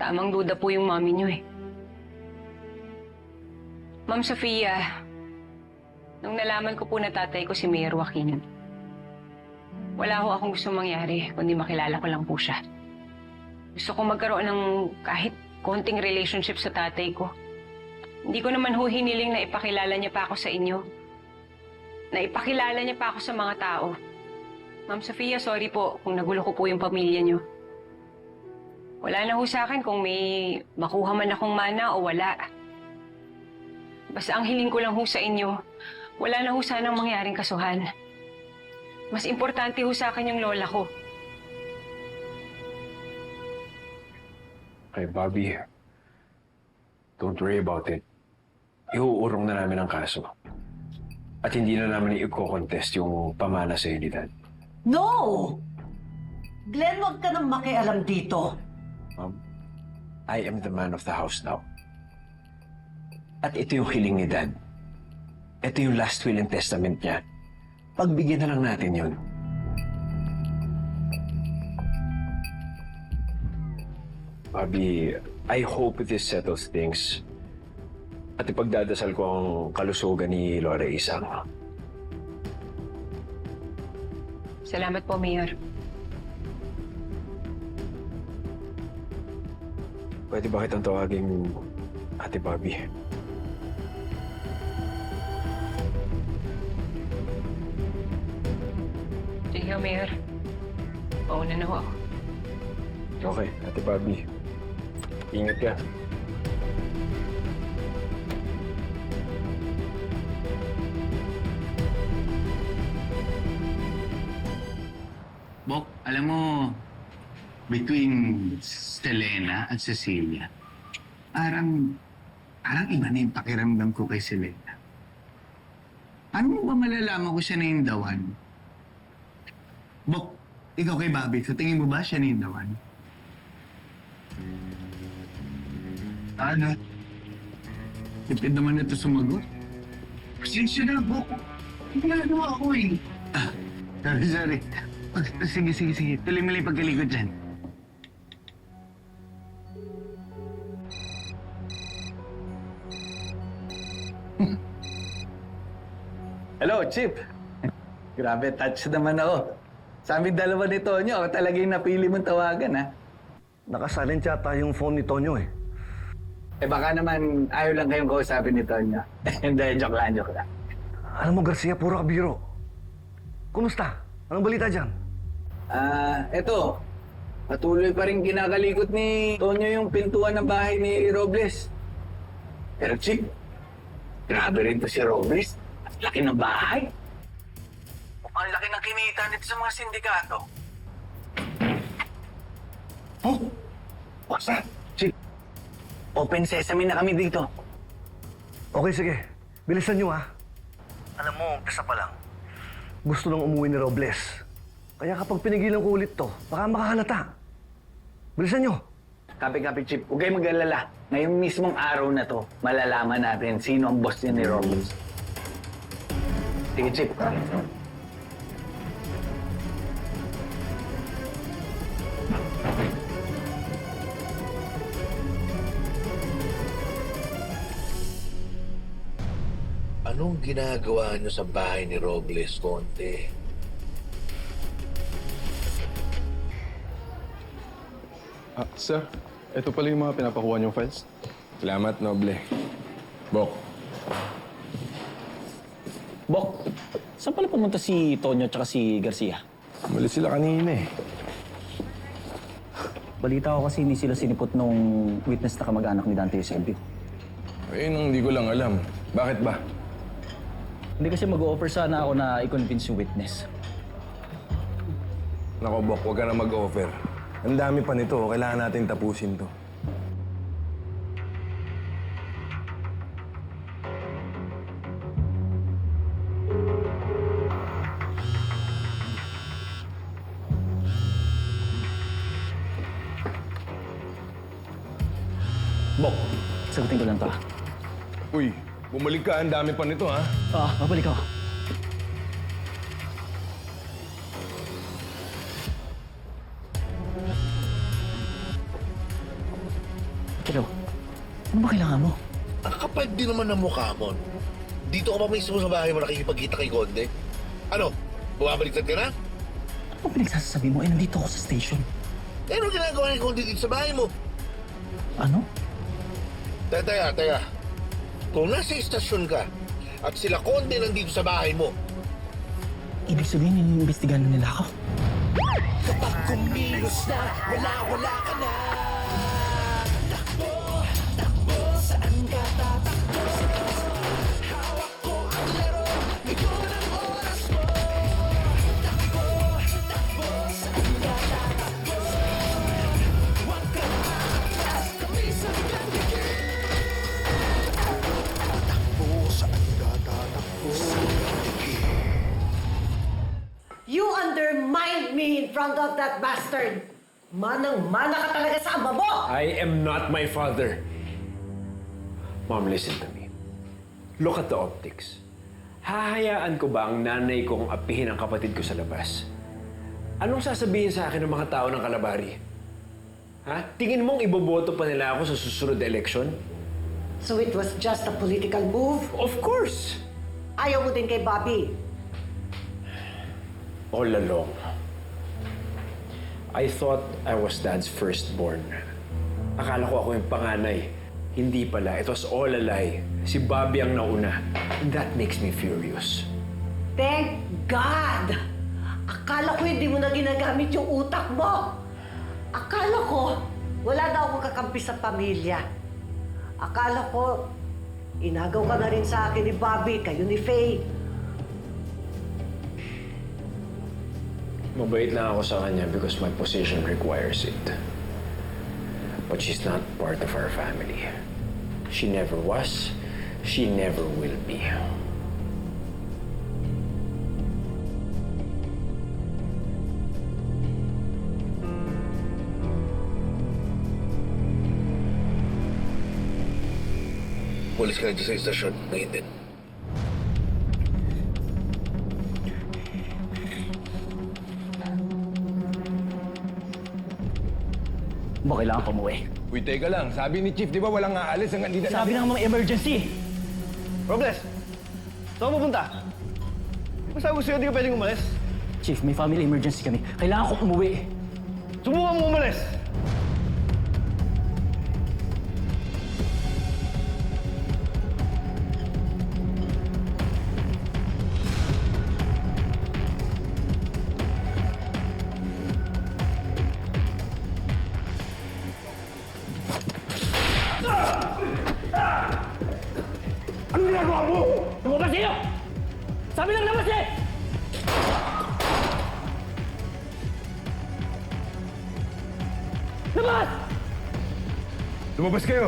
B: Tamang duda po yung mami niyo eh. Ma'am Sofia, nung nalaman ko po na tatay ko si Mayor Joaquin, wala ho akong gusto mangyari, kundi makilala ko lang po siya. Gusto kong magkaroon ng kahit konting relationship sa tatay ko. Hindi ko naman ho hiniling na ipakilala niya pa ako sa inyo. Na ipakilala niya pa ako sa mga tao. Ma'am Sofia, sorry po kung nagulo ko po yung pamilya niyo. Wala na ho sa akin kung may makuha man akong mana o wala. Basta ang hiling ko lang ho sa inyo, wala na ho sanang mangyaring kasuhan. Mas importante ho sa akin yung lola ko.
D: Okay, Bobby. Don't worry about it. Iuurong na namin ang kaso. At hindi na namin i-contest yung pamana sa ni Dad.
Q: No! Glenn, huwag ka nang makialam dito.
D: Ma'am, I am the man of the house now. At ito yung hiling ni Dad. Ito yung last will and testament niya. Pagbigyan na lang natin yun. Bobby, I hope this settles things. At ipagdadasal ko ang kalusugan ni Lola Isang.
B: Salamat po, Mayor.
D: Pwede ba kitang tawagin Ate Bobby?
B: Sige ho, Mayor. Pauna na ho ako.
D: Okay, Ate Bobby. Ingat ka.
T: Bok, alam mo, between Selena at Cecilia, parang iba na yung pakiramdam ko kay Selena. Paano mo ba malalaman ko siya na yung the one? Bok, ikaw kay Bobby, so tingin mo ba siya na yung the one? Ano? Tipid naman ito sumagot. Pasensya na, Bok. Hindi na ako eh. Sorry. Sige. Tuloy mo lang yung pagkalikod dyan.
G: Hello, Chip. Grabe, touch naman ako. Sa aming dalawa ni Tonyo, ako talaga yung napili mong tawagan, ha?
J: Nakasilent yata yung phone ni Tonyo eh.
G: Eh baka naman ayaw lang kayong kausapin ni Tonyo. Hindi, joke lang.
J: Alam mo, Garcia, puro kabiro. Kumusta? Anong balita dyan?
G: Eto. Patuloy pa rin kinakalikot ni Tonyo yung pintuan ng bahay ni Robles. Pero Chip, grabe rin to si Robles. Ang laki ng bahay. Ang laki ng kinita nito sa mga sindikato. Oh, what's that? Chip, open sesame na kami dito.
J: Okay, sige. Bilisan nyo, ha? Alam mo, umpisa pa lang. Gusto nang umuwi ni Robles. Kaya kapag pinigilan ko ulit to, baka makahalata. Bilisan nyo.
G: Kapi, Chip. Huwag kayong mag-alala. Ngayong mismong araw na to, malalaman natin sino ang boss niya ni Robles. Sige, Chip.
A: Anong ginagawa niyo sa bahay ni Robles, Conte?
K: Sir, ito pala yung mga pinapakuha niyong files. Salamat, Noble. Bok.
L: Bok, saan pala pumunta si Tonyo at si Garcia?
K: Umalis sila kanina eh.
L: Balita ko kasi hindi sila sinipot nung witness na kamag-anak ni Dante Eusebio.
K: Ayun ang hindi ko lang alam. Bakit ba?
L: Hindi kasi mag-offer sana ako na i-convince yung witness.
K: Nako, Bok, huwag ka na mag-offer. Ang dami pa nito. Kailangan natin tapusin to.
L: Sasagutin ko lang to.
K: Uy, bumalik ka. Ang dami pa nito, ha?
L: Babalik ako. Pero, ano ba kailangan mo?
A: Ang kapal din naman ng mukha mo. Dito ka pa mismo sa bahay mo nakikipagkita kay Conde. Ano? Bumabaliktad ka na?
L: Ano pinagsasabi mo? Nandito ako sa station.
A: Ano ginagawa ni Conde dito sa bahay mo?
L: Ano?
A: Teka. Kung nasa istasyon ka at sila Conde nandito sa bahay mo,
L: Ibig sabihin, iniimbestigahan na nila ako.
E: Kapag kumilos na, wala ka na. Takbo, saan ka tatakbo? Hawak ko ang laro, ngayon ang oras mo. Takbo, saan ka tatakbo? Huwag kang aatras, kami sa gandikit. Takbo, saan ka tatakbo?
Q: You undermined me in front of that bastard! Manang-mana ka talaga sa ama mo!
D: I am not my father. Mom, listen to me. Look at the optics. Hahayaan ko ba ang nanay kong apihin ang kapatid ko sa labas? Anong sasabihin sa akin ng mga tao ng Kalabari? Ha? Tingin mong iboboto pa nila ako sa susunod na eleksyon?
Q: So it was just a political move?
D: Of course!
Q: Ayaw mo din kay Bobby.
D: All along, I thought I was Dad's firstborn. Akala ko ako yung panganay. Hindi pala. It was all a lie. Si Bobby ang nauna. And that makes me furious.
Q: Thank God! Akala ko hindi mo na ginagamit yung utak mo. Akala ko wala na akong kakampi sa pamilya. Akala ko inagaw ka na rin sa akin ni Bobby, kayo ni Faye.
D: Mabait lang ako sa kanya because my position requires it. But she's not part of our family. She never was. She never will be.
A: pulis ka dito sa istasyon. Ngayon din.
L: Ba kailangan pamuwi?
K: Uy, teka lang. Sabi ni Chief, di ba walang aalis hanggang hindi
L: Sabi ng mga emergency.
J: Robles, saan mo pupunta? Di ba sabi ko sa'yo, di ka pwedeng umalis?
L: Chief, may family emergency kami. Kailangan ko umuwi.
J: Subukan mo umalis!
M: Anong ginagawa mo? Lumabas kayo! Sabi lang labas eh! Labas!
K: Lumabas kayo!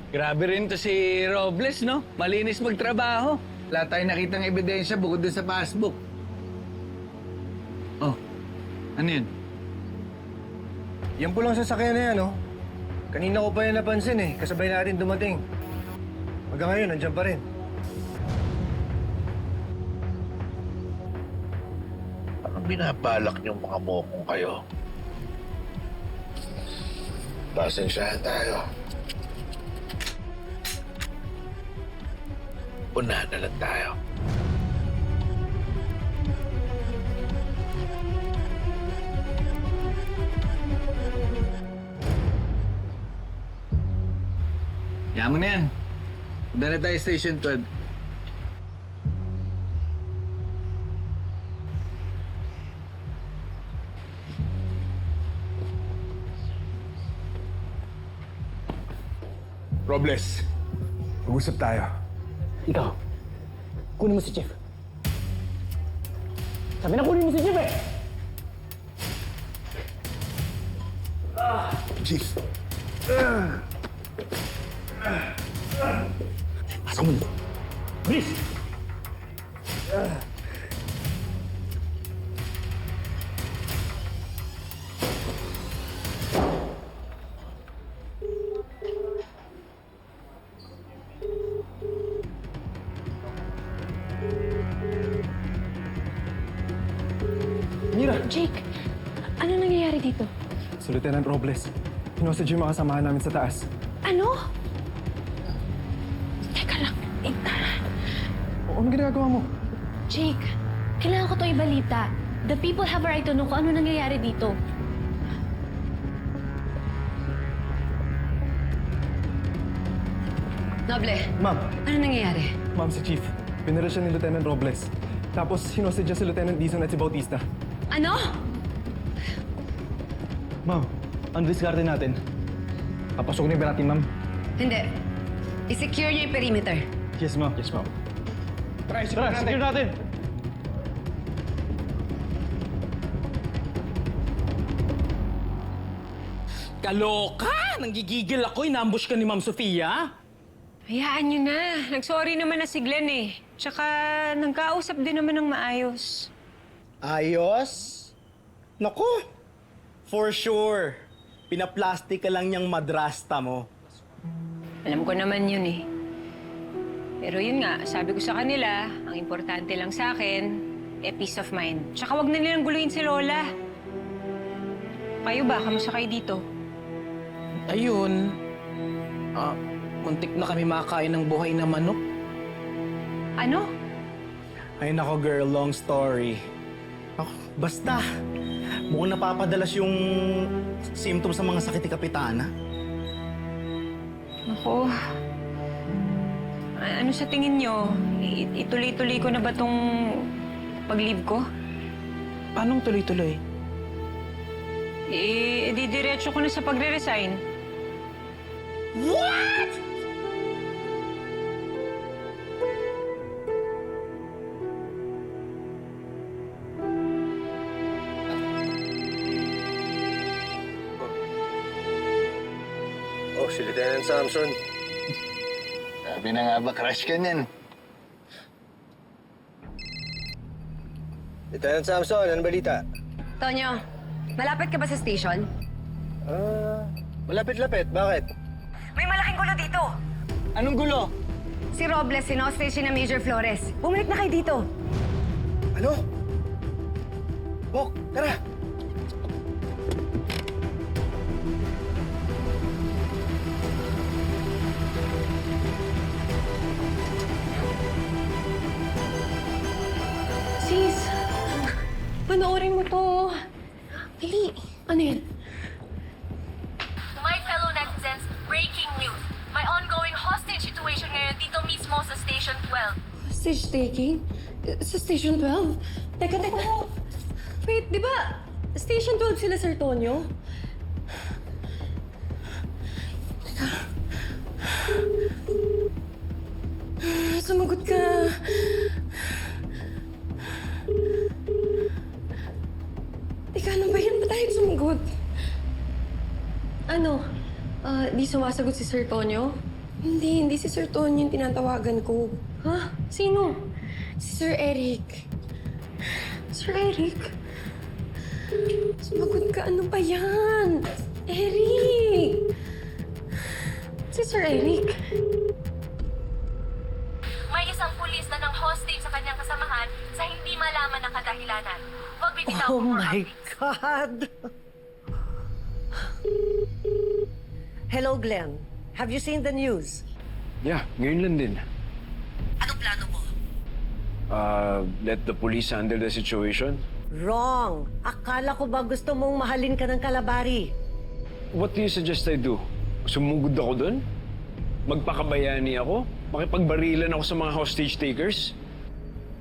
G: Grabe rin to si Robles, no? Malinis magtrabaho. Wala tayong nakitang ebidensya bukod dun sa passbook. Oh, ano yun?
C: Yan po lang sasakyan na yan, oh. Kanina ko pa yan napansin eh. Kasabay natin dumating. Hanggang ngayon, nandiyan pa rin.
A: Anong binabalak niyong mga mokong kayo? Pasensyahan tayo. Unahan na lang tayo.
G: Yaman na yan. Punta na tayo Station 12.
K: Robles, mag-usap tayo.
M: Ikaw, kunin mo si Chief. Sabi na kunin mo si Chief eh!
A: Chief!
M: Pasok mo dito. Bilis!
B: Jake, ano nangyayari dito?
H: Si Lieutenant Robles, hinosage yung mga kasamahan namin sa taas.
B: Ano? Teka lang.
H: Anong ginagawa mo?
F: Jake, kailangan ko to ibalita. The people have a right to know kung ano nangyayari dito.
Q: Noble,
H: Ma'am,
Q: ano nangyayari?
H: ma'am, si Chief. Pinira siya ni Lieutenant Robles. Tapos hinosage niya si Lieutenant Dizon at si Bautista.
Q: Ano?
H: Ma'am, ang diskarte natin. Papasok na yung natin, ma'am.
Q: Hindi. I-secure niyo yung perimeter.
H: Yes, ma'am. Yes, ma'am. Tara, secure natin.
R: Kaloka! Nanggigigil ako, inambush ka ni Ma'am Sofia.
B: Hayaan nyo na. Nag-sorry naman na si Glenn eh. Tsaka nagkausap din naman ng maayos.
M: Ayos? Naku! For sure. Pinaplastic ka lang niyang madrasta mo.
B: Alam ko naman yun eh. Pero yun nga, sabi ko sa kanila, ang importante lang sa akin, peace of mind. Tsaka wag na nilang guluhin si Lola. Kayo ba? Kamusta kayo dito?
R: Ayun. Muntik na kami makain ng buhay na manok.
B: Ano?
M: Ay nako girl, long story. Basta, mukhang napapadalas yung symptoms sa mga sakit ni Kapitana.
B: Ako. Ano sa tingin nyo? Ituloy-tuloy ko na ba tong pag-leave ko?
R: Paanong tuloy-tuloy?
B: Didiretso ko na sa pagre-resign.
R: What?!
C: Oh, si Lieutenant Samson.
T: Sabi na nga ba, crush ka niyan?
C: Lieutenant Samson, ano balita?
Q: Tonyo, malapit ka ba sa station?
C: Malapit-lapit. Bakit?
Q: May malaking gulo dito.
C: Anong gulo?
Q: Si Robles, sinostage na Major Flores. Bumalik na kayo dito.
C: Ano? Bok, tara!
B: Sis, panoorin mo to. Dali. Ano yan?
U: My fellow netizens, breaking news. May ongoing hostage situation ngayon dito mismo sa Station 12.
B: Stage taking? Sa Station 12? Teka. Wait, di ba Station 12 sila, Sir Tonyo? Teka. Sumagot ka. Teka, ano ba yan? Ba't tayo sumagot? Ano? Di sumasagot si Sir Tonyo? Hindi si Sir Tonyo yung tinatawagan ko. Ha? Sino? Si Sir Eric. Sir Eric? Sumagot ka, ano ba yan? Eric! Si Sir Eric.
U: May isang pulis na ng hostage sa kanyang kasamahan sa hindi malaman ng kadahilanan. Huwag bibitaw
Q: Oh
U: for
Q: my
U: updates.
Q: God! Hello, Glenn. Have you seen the news?
D: Yeah, ngayon lang din.
Q: Anong plano mo?
D: Let the police handle the situation.
Q: Wrong. Akala ko ba gusto mong mahalin ka ng kalabari?
D: What do you suggest I do? Sumugod ako doon? Magpakabayani ako? Makipagbarilan ako sa mga hostage takers?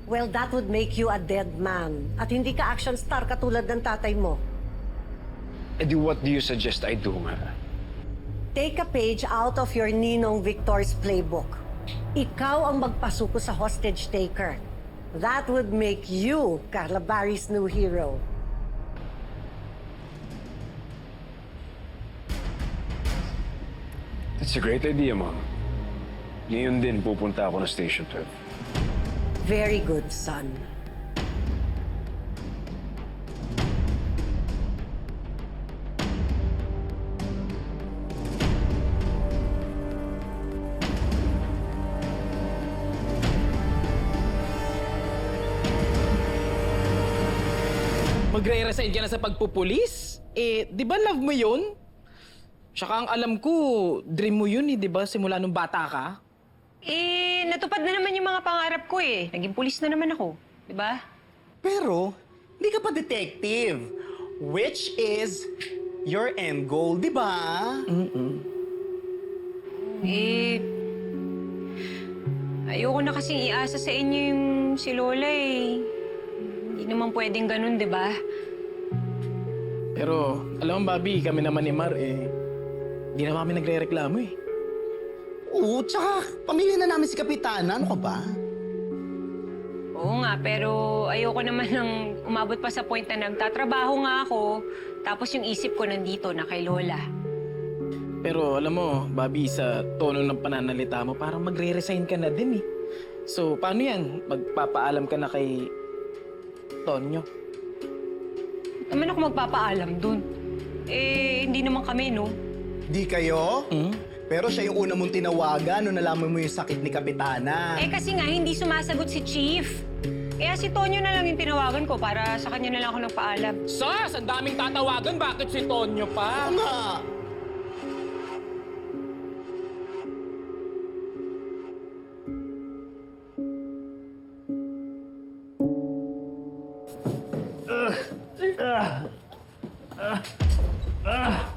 Q: Well, that would make you a dead man. At hindi ka action star katulad ng tatay mo.
D: What do you suggest I do, nga?
Q: Take a page out of your Ninong Victor's playbook. Ikaw ang magpasuko sa hostage taker. That would make you Carla Barry's new hero.
D: That's a great idea, Mom. Ngayon din pupunta ako na Station 12.
Q: Very good, son.
R: Magre-resign ka na sa pagpupulis? Eh, di ba love mo yun? Tsaka ang alam ko, dream mo yun eh, di ba? Simula nung bata ka.
B: Eh, natupad na naman yung mga pangarap ko eh. Naging pulis na naman ako. Di ba?
M: Pero, hindi ka pa detective. Which is your end goal, di ba?
B: Eh, ayoko na kasing iasa sa inyo yung si Lola eh. Hindi naman pwedeng ganun, di ba?
R: Pero, alam mo, Bobby, kami naman ni Mar, eh, hindi na kami nagre-reklamo eh.
M: Oo, tsaka pamilya na namin si Kapitana. Ano ka ba?
B: Oo nga, pero ayoko naman nang umabot pa sa point na nagtatrabaho nga ako, tapos yung isip ko nandito na kay Lola.
R: Pero alam mo, Bobby, sa tono ng pananalita mo, parang magre-resign ka na din eh. So, paano yan? Magpapaalam ka na kay Tonyo?
B: Naman ako magpapaalam dun. Eh, hindi naman kami, no?
M: Di kayo? Pero siya yung una mong tinawagan nung nalaman mo yung sakit ni Kapitana.
B: Eh, kasi nga, hindi sumasagot si Chief. Kaya si Tonyo na lang yung tinawagan ko para sa kanya na lang ako nagpaalam.
R: Sus! Ang daming tatawagan, bakit si Tonyo pa?
M: Nga!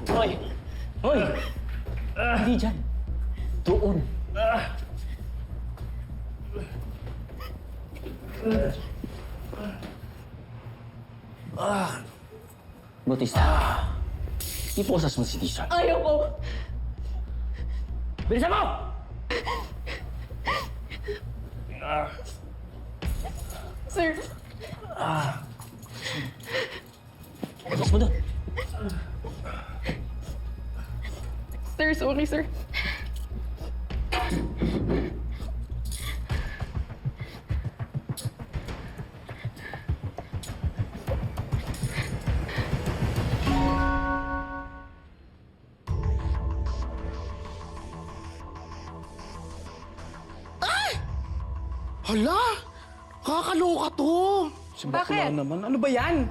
L: Hoy! Hoy! Hindi dyan. Doon. Bautista, iposas mo si Tison.
P: Ayaw ko!
L: Bilisan mo!
P: Sir,
L: Iposas mo doon.
P: sir, sorry, sir.
M: Hala! Kakaloka to!
R: Si bakla naman. Ano ba yan?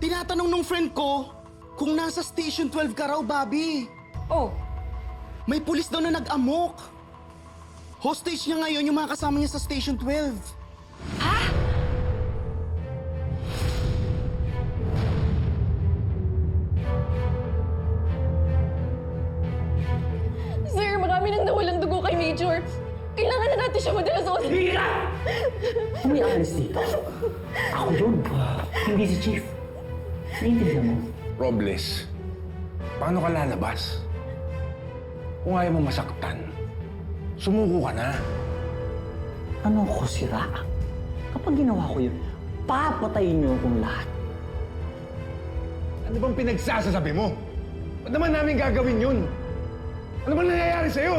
M: Tinatanong nung friend ko kung nasa Station 12 ka raw, Bobby.
B: Oh,
M: May pulis daw na nag-amok. Hostage niya ngayon yung mga kasama niya sa Station 12.
P: Sir, marami nang nawalang dugo kay Major. Kailangan na natin siya madala sa hospital.
L: Hira! May alis dito. Ako yun. Hindi si Chief. Naiintindihan mo?
K: Robles, paano ka lalabas? Kung ayaw mo masaktan, sumuko ka na.
L: Ano ko sira? Kapag ginawa ko yun, papatayin niyo akong lahat.
K: Ano bang pinagsasasabi mo? Ba't naman namin gagawin yun? Ano bang nangyayari sa'yo?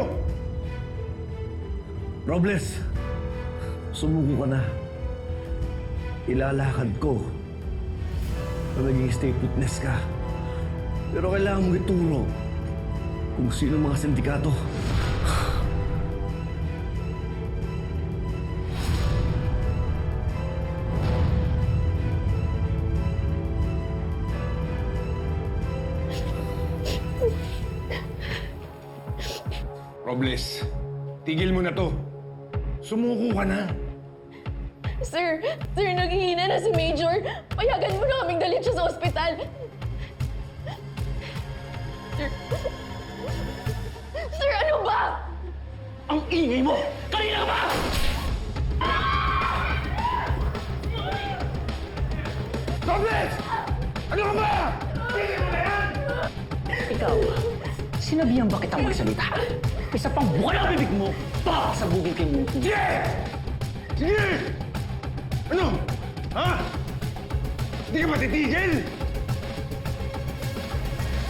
J: Robles, sumuko ka na. Ilalakad ko na maging state witness ka. Pero kailangan mong ituro kung sino mga sindikato.
K: Robles, tigil mo na to. Sumuko ka na.
P: Sir, naghihina na si Major. Payagan mo na kaming dalhin siya sa ospital. Sir, ano ba?
L: Ang ingay mo! Kanina ka ba?
K: Robles! Ano ka ba? Tigil mo na yan!
L: Ikaw, sinabihan ba kitang magsalita? Isa pang buka na bibig mo, pasabugin kayo mo.
K: Sige! Sige! Ano? Ha? Hindi ka matitigil?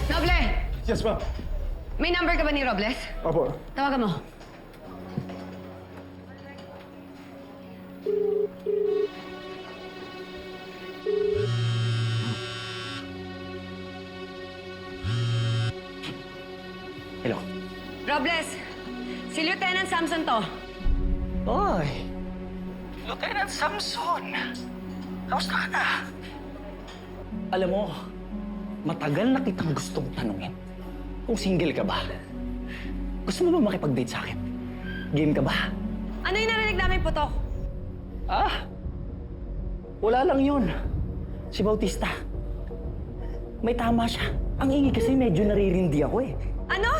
I: Noble!
H: Yes, ma'am.
I: May number ka ba ni Robles?
H: Opo.
I: Tawagan mo.
L: Hello?
I: Robles! Si Lieutenant Samson to.
L: Oy! Lieutenant Samson! Kamusta ka na? Alam mo, matagal na kitang gustong tanungin. Kung single ka ba? Gusto mo ba makipag-date sa akin? Game ka ba?
I: Ano yung narinig namin putok?
L: Wala lang yun. Si Bautista. May tama siya. Ang ingay kasi medyo naririndi ako eh.
I: Ano?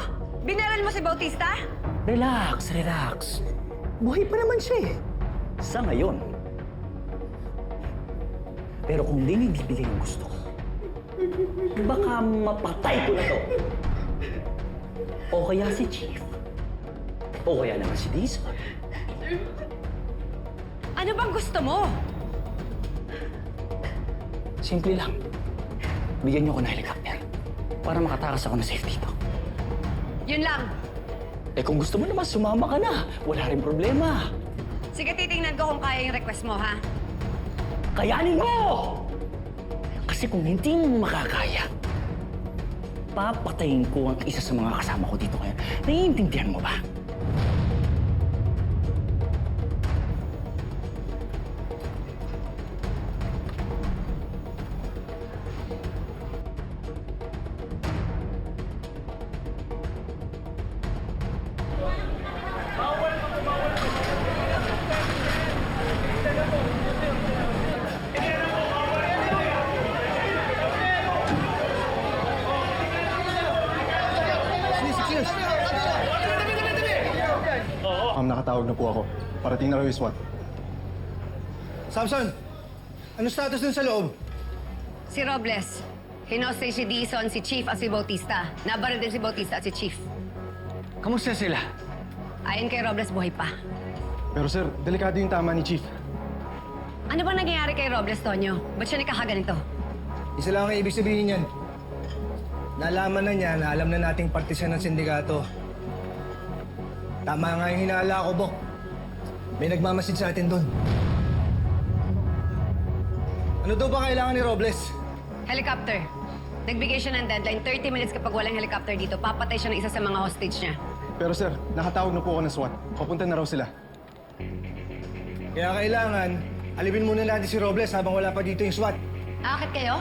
I: Binaral mo si Bautista?
L: Relax, relax. Buhay pa naman siya eh. Sa ngayon. Pero kung di niya bibigay ang gusto ko, baka mapatay ko na to. O kaya si Chief. O kaya naman si Dizon.
I: Ano bang gusto mo?
L: Simple lang. Bigyan niyo ako ng helicopter para makatakas ako na safe dito.
I: Yun lang.
L: Eh kung gusto mo naman, sumama ka na. Wala rin problema.
I: Sige, titingnan ko kung kaya yung request mo, ha?
L: Kayanin mo! Kasi kung hindi mo makakaya, papatayin ko ang isa sa mga kasama ko dito ngayon. Naiintindihan mo ba?
H: Ma'am, nakatawag na po ako. Parating na raw yung SWAT.
C: Samson, ano status dun sa loob?
I: Si Robles. Hinostage si Dizon, si Chief at si Bautista. Nabaril din si Bautista at si Chief.
H: Kamusta sila?
I: Ayon kay Robles, buhay pa.
H: Pero sir, delikado yung tama ni Chief.
I: Ano bang nangyayari kay Robles, Tonyo? Ba't siya nagkakaganito?
C: Isa lang ang ibig sabihin yan. Nalaman na niya na alam na nating parte siya ng sindikato. Tama nga yung hinala ko, Bok. May nagmamasid sa atin doon. Ano daw ba kailangan ni Robles?
I: Helicopter. Nagbigay siya ng deadline. 30 minutes kapag walang helicopter dito, papatay siya ng isa sa mga hostage niya.
H: Pero sir, nakatawag na po ako ng SWAT. Papunta na raw sila.
C: Kaya kailangan, alipin muna natin si Robles habang wala pa dito yung SWAT.
I: Akit kayo?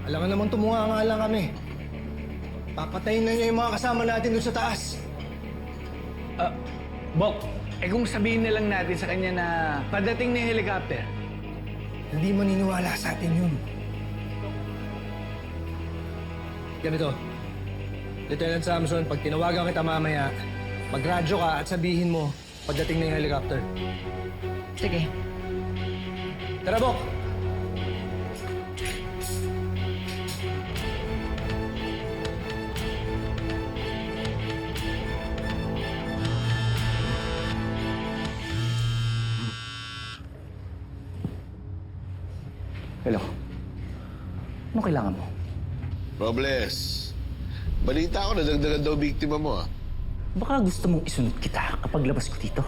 C: Alam nga naman tumunga nga lang kami. Papatayin na niya yung mga kasama natin doon sa taas.
G: Bok, kung sabihin na lang natin sa kanya na padating na yung helicopter.
C: Hindi maniniwala sa atin yun. Ganito, Lieutenant Samson, pag tinawagan kita mamaya, magradyo ka at sabihin mo, pagdating na yung helicopter.
I: Sige.
C: Tara, Bok!
L: Hello. Ano kailangan mo?
A: Robles, balita ko nadagdagan daw biktima mo,
L: Baka gusto mong isunod kita kapag labas ko dito.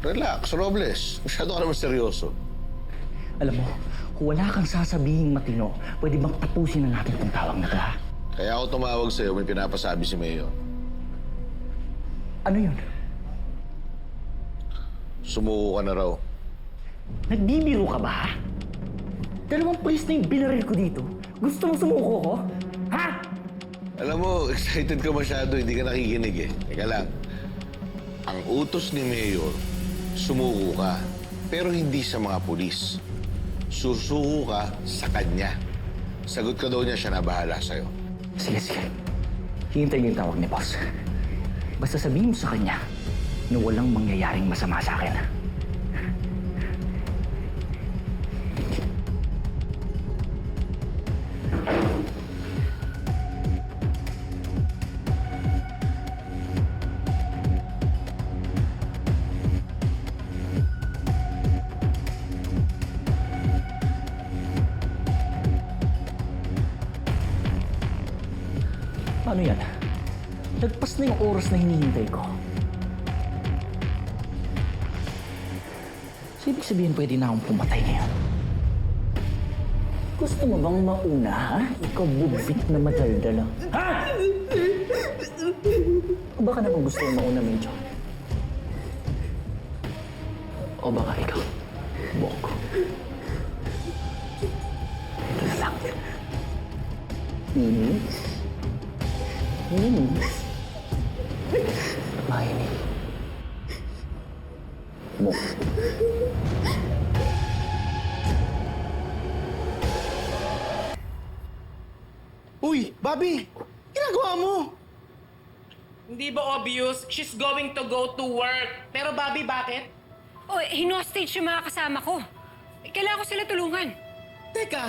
A: Relax, Robles. Masyado ka naman seryoso.
L: Alam mo, kung wala kang sasabihing matino, pwede bang tapusin na natin itong tawag na to, ha?
A: Kaya ako tumawag sa'yo, may pinapasabi si Mayor.
L: Ano yun?
A: Sumuko ka na raw.
L: Nagbibiro ka ba, ha? Dalawang pulis na yung binaril ko dito. Gusto mo sumuko ko? Ha?
A: Alam mo, excited ka masyado, hindi ka nakikinig eh. Teka lang. Ang utos ni Mayor, sumuko ka. Pero hindi sa mga pulis. Susuko ka sa kanya. Sagot ka daw niya, siya na bahala sa'yo.
L: Sige, sige. Hihintayin yung tawag ni boss. Basta sabihin mo sa kanya na walang mangyayaring masama sa akin. Paano yan? Nagpas na yung oras na hinihintay ko. So, ibig sabihin pwede na akong pumatay ngayon. Gusto mo bang mauna, ha? Ikaw bubit na madaldal, ha? O baka naman gusto mo mauna, medyo? O baka ikaw, Bok? Ito na lang. Mahinig. Mo.
M: Uy, Bobby! Ginagawa mo?
R: Hindi ba obvious? She's going to go to work. Pero Bobby, bakit?
I: O, hinostage yung mga kasama ko. Kailangan ko sila tulungan.
M: Teka,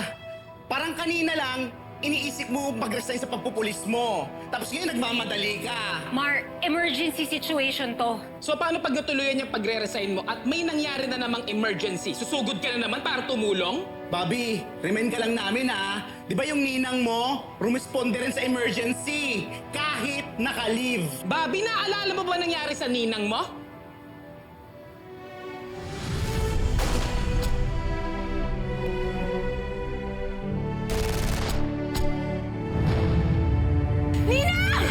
M: parang kanina lang, iniisip mo pag-resign sa pagpupulis mo. Tapos ngayon nagmamadali ka.
I: Mar, emergency situation to.
R: So paano pag natuluyan yung pagre-resign mo at may nangyari na namang emergency? Susugod ka na naman para tumulong?
M: Bobby, remind ka lang namin ha. Di ba yung ninang mo, rumisponde rin sa emergency kahit naka-leave.
R: Bobby, naalala mo ba nangyari sa ninang mo?
I: Ninang!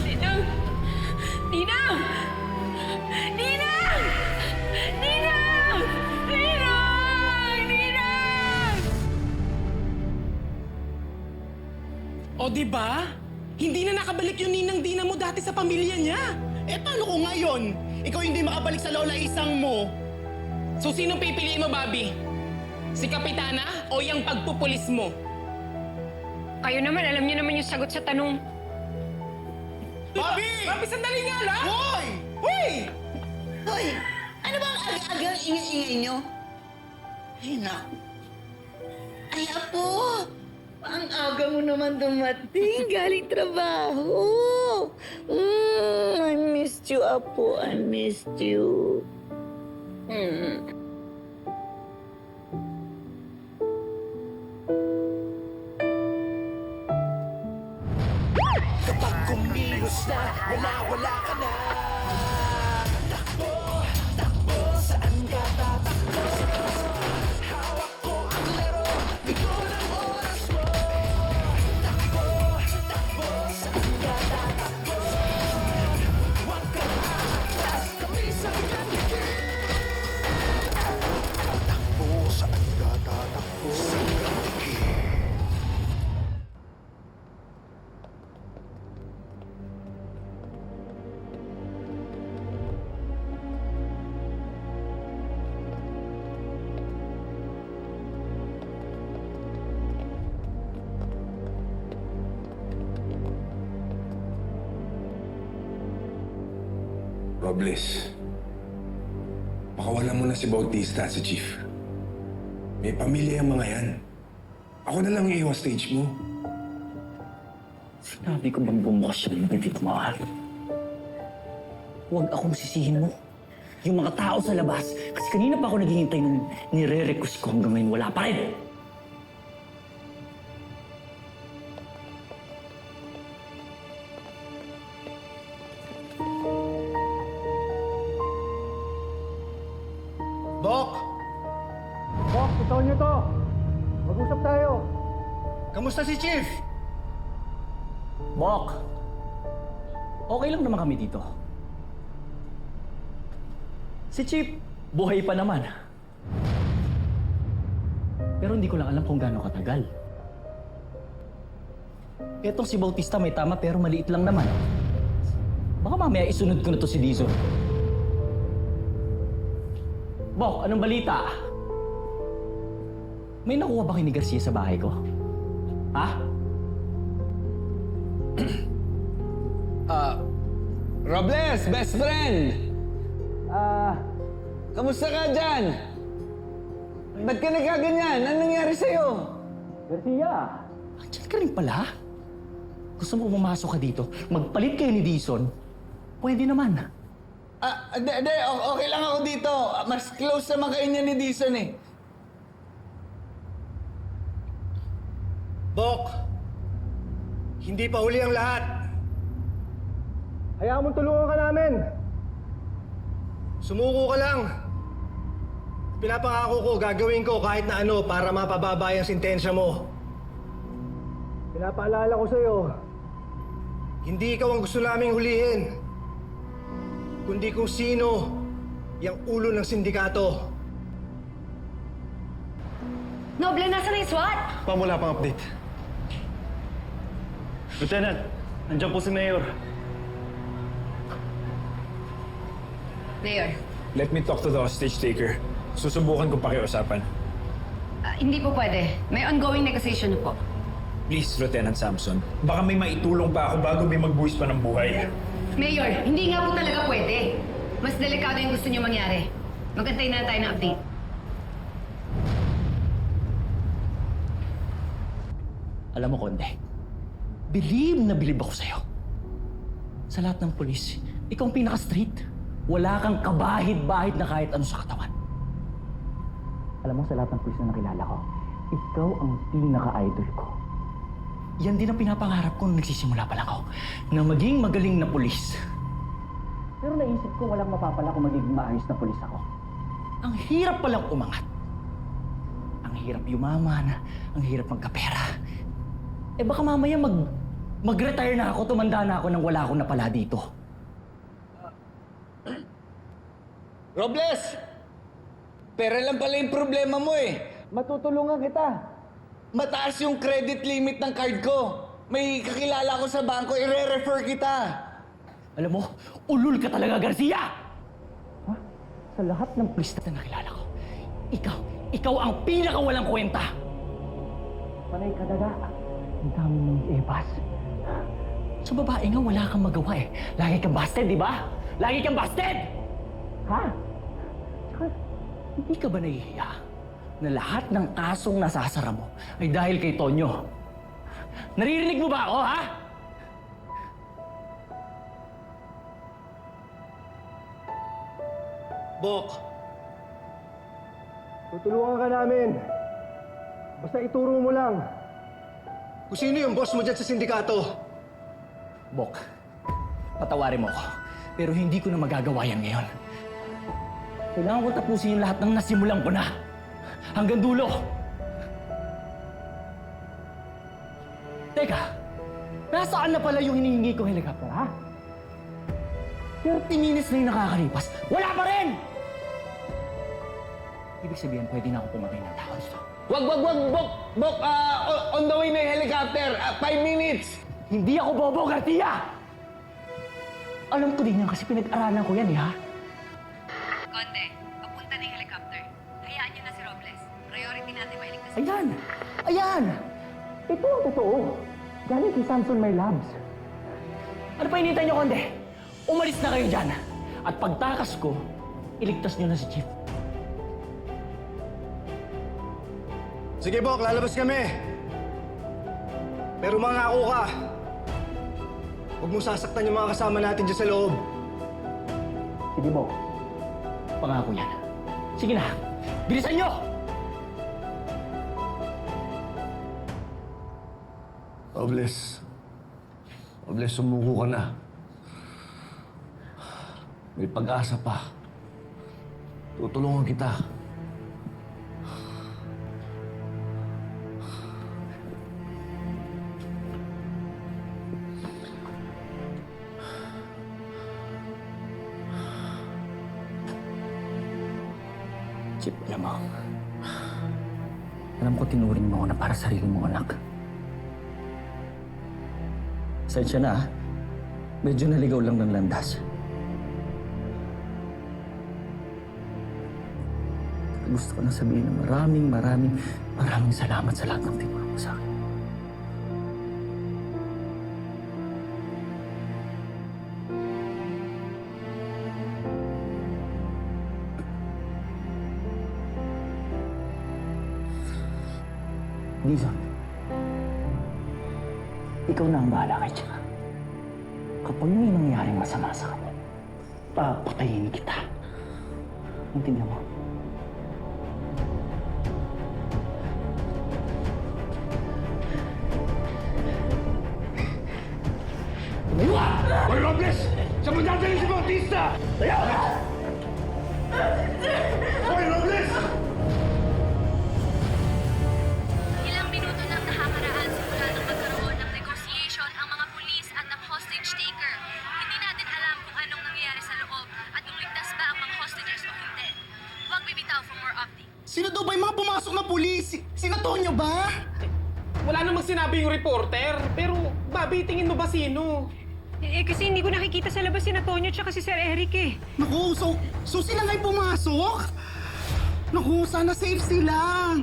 I: Ninang! Ninang! Ninang! Ninang! Ninang! Ninang!
R: O di ba? Hindi na nakabalik yung ninang-dina mo dati sa pamilya niya.
M: Eh paano kung ngayon, ikaw hindi makabalik sa lola isang mo?
R: So sinong pipiliin mo, Bobby? Si Kapitana o yung pagpupulis mo?
I: Kayo naman, alam niyo naman yung sagot sa tanong.
M: Bobby!
R: Bobby, sandali nga lang!
M: Hoy! Hoy!
N: Hoy! Ano bang aga-agang ingay-ingay nyo? Ay, naku. Ay, apo! Ang aga mo naman dumating. Galing trabaho. I missed you, apo. I missed you.
E: Kapag kumilos na, wala ka na. Takbo, takbo, saan ka tatakbo? Hawak ko ang laro, bigo ng oras mo. Takbo, takbo, saan ka tatakbo? Huwag kang aatras, kami sa pagkatikip. Takbo, saan ka tatakbo? Sa pagkatikip.
K: Robles, pakawalan mo na si Bautista at si Chief. May pamilya yung mga yan. Ako na lang yung i-hostage mo.
L: Sinabi ko bang bumukas siya ng bibig, mahal? Huwag akong sisihin mo. Yung mga tao sa labas, kasi kanina pa ako naghihintay nung nire-request ko hanggang ngayon wala pa rin.
C: Bok! Bok, itaw niyo to! Mag-usap tayo! Kamusta si Chief?
L: Bok! Okay lang naman kami dito. Si Chief, buhay pa naman. Pero hindi ko lang alam kung gaano katagal. Etong si Bautista may tama pero maliit lang naman. Baka mamaya isunod ko na to si Dizon. Bok, anong balita? May nakuha ba kay ni Garcia sa bahay ko? Ha?
G: Robles, best friend! Kamusta ka dyan? Ba't ka nagkaganyan? Anong nangyari sa'yo?
L: Garcia! Andiyan ka rin pala? Gusto mo pumasok ka dito? Magpalit kayo ni Dizon? Pwede naman.
G: Okay lang ako dito. Mas close naman kayo niya ni Dizon eh.
C: Bok! Hindi pa huli ang lahat. Hayaan mong tulungan ka namin. Sumuko ka lang. Pinapangako ko, gagawin ko kahit na ano para mapababa yung sintensya mo. Pinapaalala ko sa'yo, hindi ikaw ang gusto naming hulihin, kundi kung sino yung ulo ng sindikato.
I: Noble, nasa na yung SWAT?
H: Pa, wala pang update.
L: Lieutenant, nandiyan po si Mayor.
I: Mayor,
D: Let me talk to the hostage taker. Susubukan kong pakiusapan.
I: hindi po pwede. May ongoing negotiation na po.
D: Please, Lieutenant Samson. Baka may maitulong pa ako bago may magbuwis pa ng buhay.
I: Mayor, hindi nga po talaga pwede. Mas delikado yung gusto niyo mangyari. Magantay na tayo ng update.
L: Alam mo, Konde, bilib ako sa'yo. Sa lahat ng polis, ikaw ang pinaka-straight. Wala kang kabahid-bahid na kahit ano sa katawan. Alam mo, sa lahat ng polis na nakilala ko, ikaw ang pinaka-idol ko. Yan din ang pinapangarap ko nung nagsisimula pa lang ako, na maging magaling na polis. Pero naisip ko walang mapapala kung magiging maayos na polis ako. Ang hirap palang umangat. Ang hirap yumaman, ang hirap magkapera. Eh baka mamaya mag-retire na ako, tumanda na ako nang wala akong napala dito.
G: Robles! Pera lang pala yung problema mo eh. Matutulungan kita. Mataas yung credit limit ng card ko. May kakilala ko sa bangko, ire-refer kita.
L: Alam mo, ulul ka talaga, Garcia! Ha? Sa lahat ng pulis na nakilala ko, ikaw ang pinakawalang kwenta! Panay ka daga. Ang dami mong ebas. Sa babae nga, wala kang magawa eh. Lagi kang busted, di ba? Lagi kang busted! Ha? Saka, hindi ka ba nahihiya na lahat ng kasong nasasara mo ay dahil kay Tonyo? Naririnig mo ba ako, ha?
C: Bok! Tutulungan ka namin. Basta ituro mo lang. Kung sino yung boss mo dyan sa sindikato?
L: Bok, patawarin mo ako. Pero hindi ko na magagawa yan ngayon. Kailangan ko tapusin yung lahat ng nasimulan ko na. Hanggang dulo. Teka, nasaan na pala yung hinihingi kong helicopter, ha? 30 minutes na yung nakakalipas. Wala pa rin! Ibig sabihin, pwede na ako pumatay ng tao dito.
G: Wag, Bok! On the way na yung helicopter. 5 minutes!
L: Hindi ako bobo, Garcia! Alam ko din yan kasi pinag-aralan ko yan, ha?
I: Konde, papunta na yung helicopter. Hayaan niyo na si Robles. Priority natin mailigtas.
L: Ayan! Ayan! Ito ang totoo. Galing kay Samson My Labs. Ano pa hinintay niyo, Konde? Umalis na kayo dyan. At pagtakas ko, iligtas niyo na si Chief.
C: Sige, Bok, lalabas kami. Pero mangako ka. Huwag mong sasaktan yung mga kasama natin dyan sa loob.
L: Sige, Bok. Pangako yan. Sige na, bilisan niyo!
J: Robles, sumuko ka na. May pag-asa pa. Tutulungan kita.
L: Chip, alam ko tinuring mo na para sarili mong anak. Sensya na, medyo naligaw lang ng landas. Gusto ko na sabihin na maraming salamat sa lahat ng tinulong mo sa akin. Lisa, ikaw na ang bahala kay Chika. Kapag may nangyaring masama sa kanya, papatayin kita. Intindihan mo?
E: Tumayo! Hoy, Robles! Saan mo dadalhin si Bautista? Tayo! Hoy, Robles!
U: Ilang minuto nang nakakaraan simula nang magkaroon ng negotiation ang mga pulis at ang hostage taker. Hindi natin alam kung anong nangyayari sa loob at kung ligtas ba ang mga hostages o hindi. Huwag bibitaw for more updates.
M: Sino daw ba yung mga pumasok na pulis! Sinato niyo ba?
R: Wala namang sinabi yung reporter. Pero, Bobby, tingin mo ba sino?
B: Kasi hindi ko nakikita sa labas si Antonio tsaka si Sir Eric eh.
M: Naku, so sila nga'y pumasok? Naku, sana safe sila.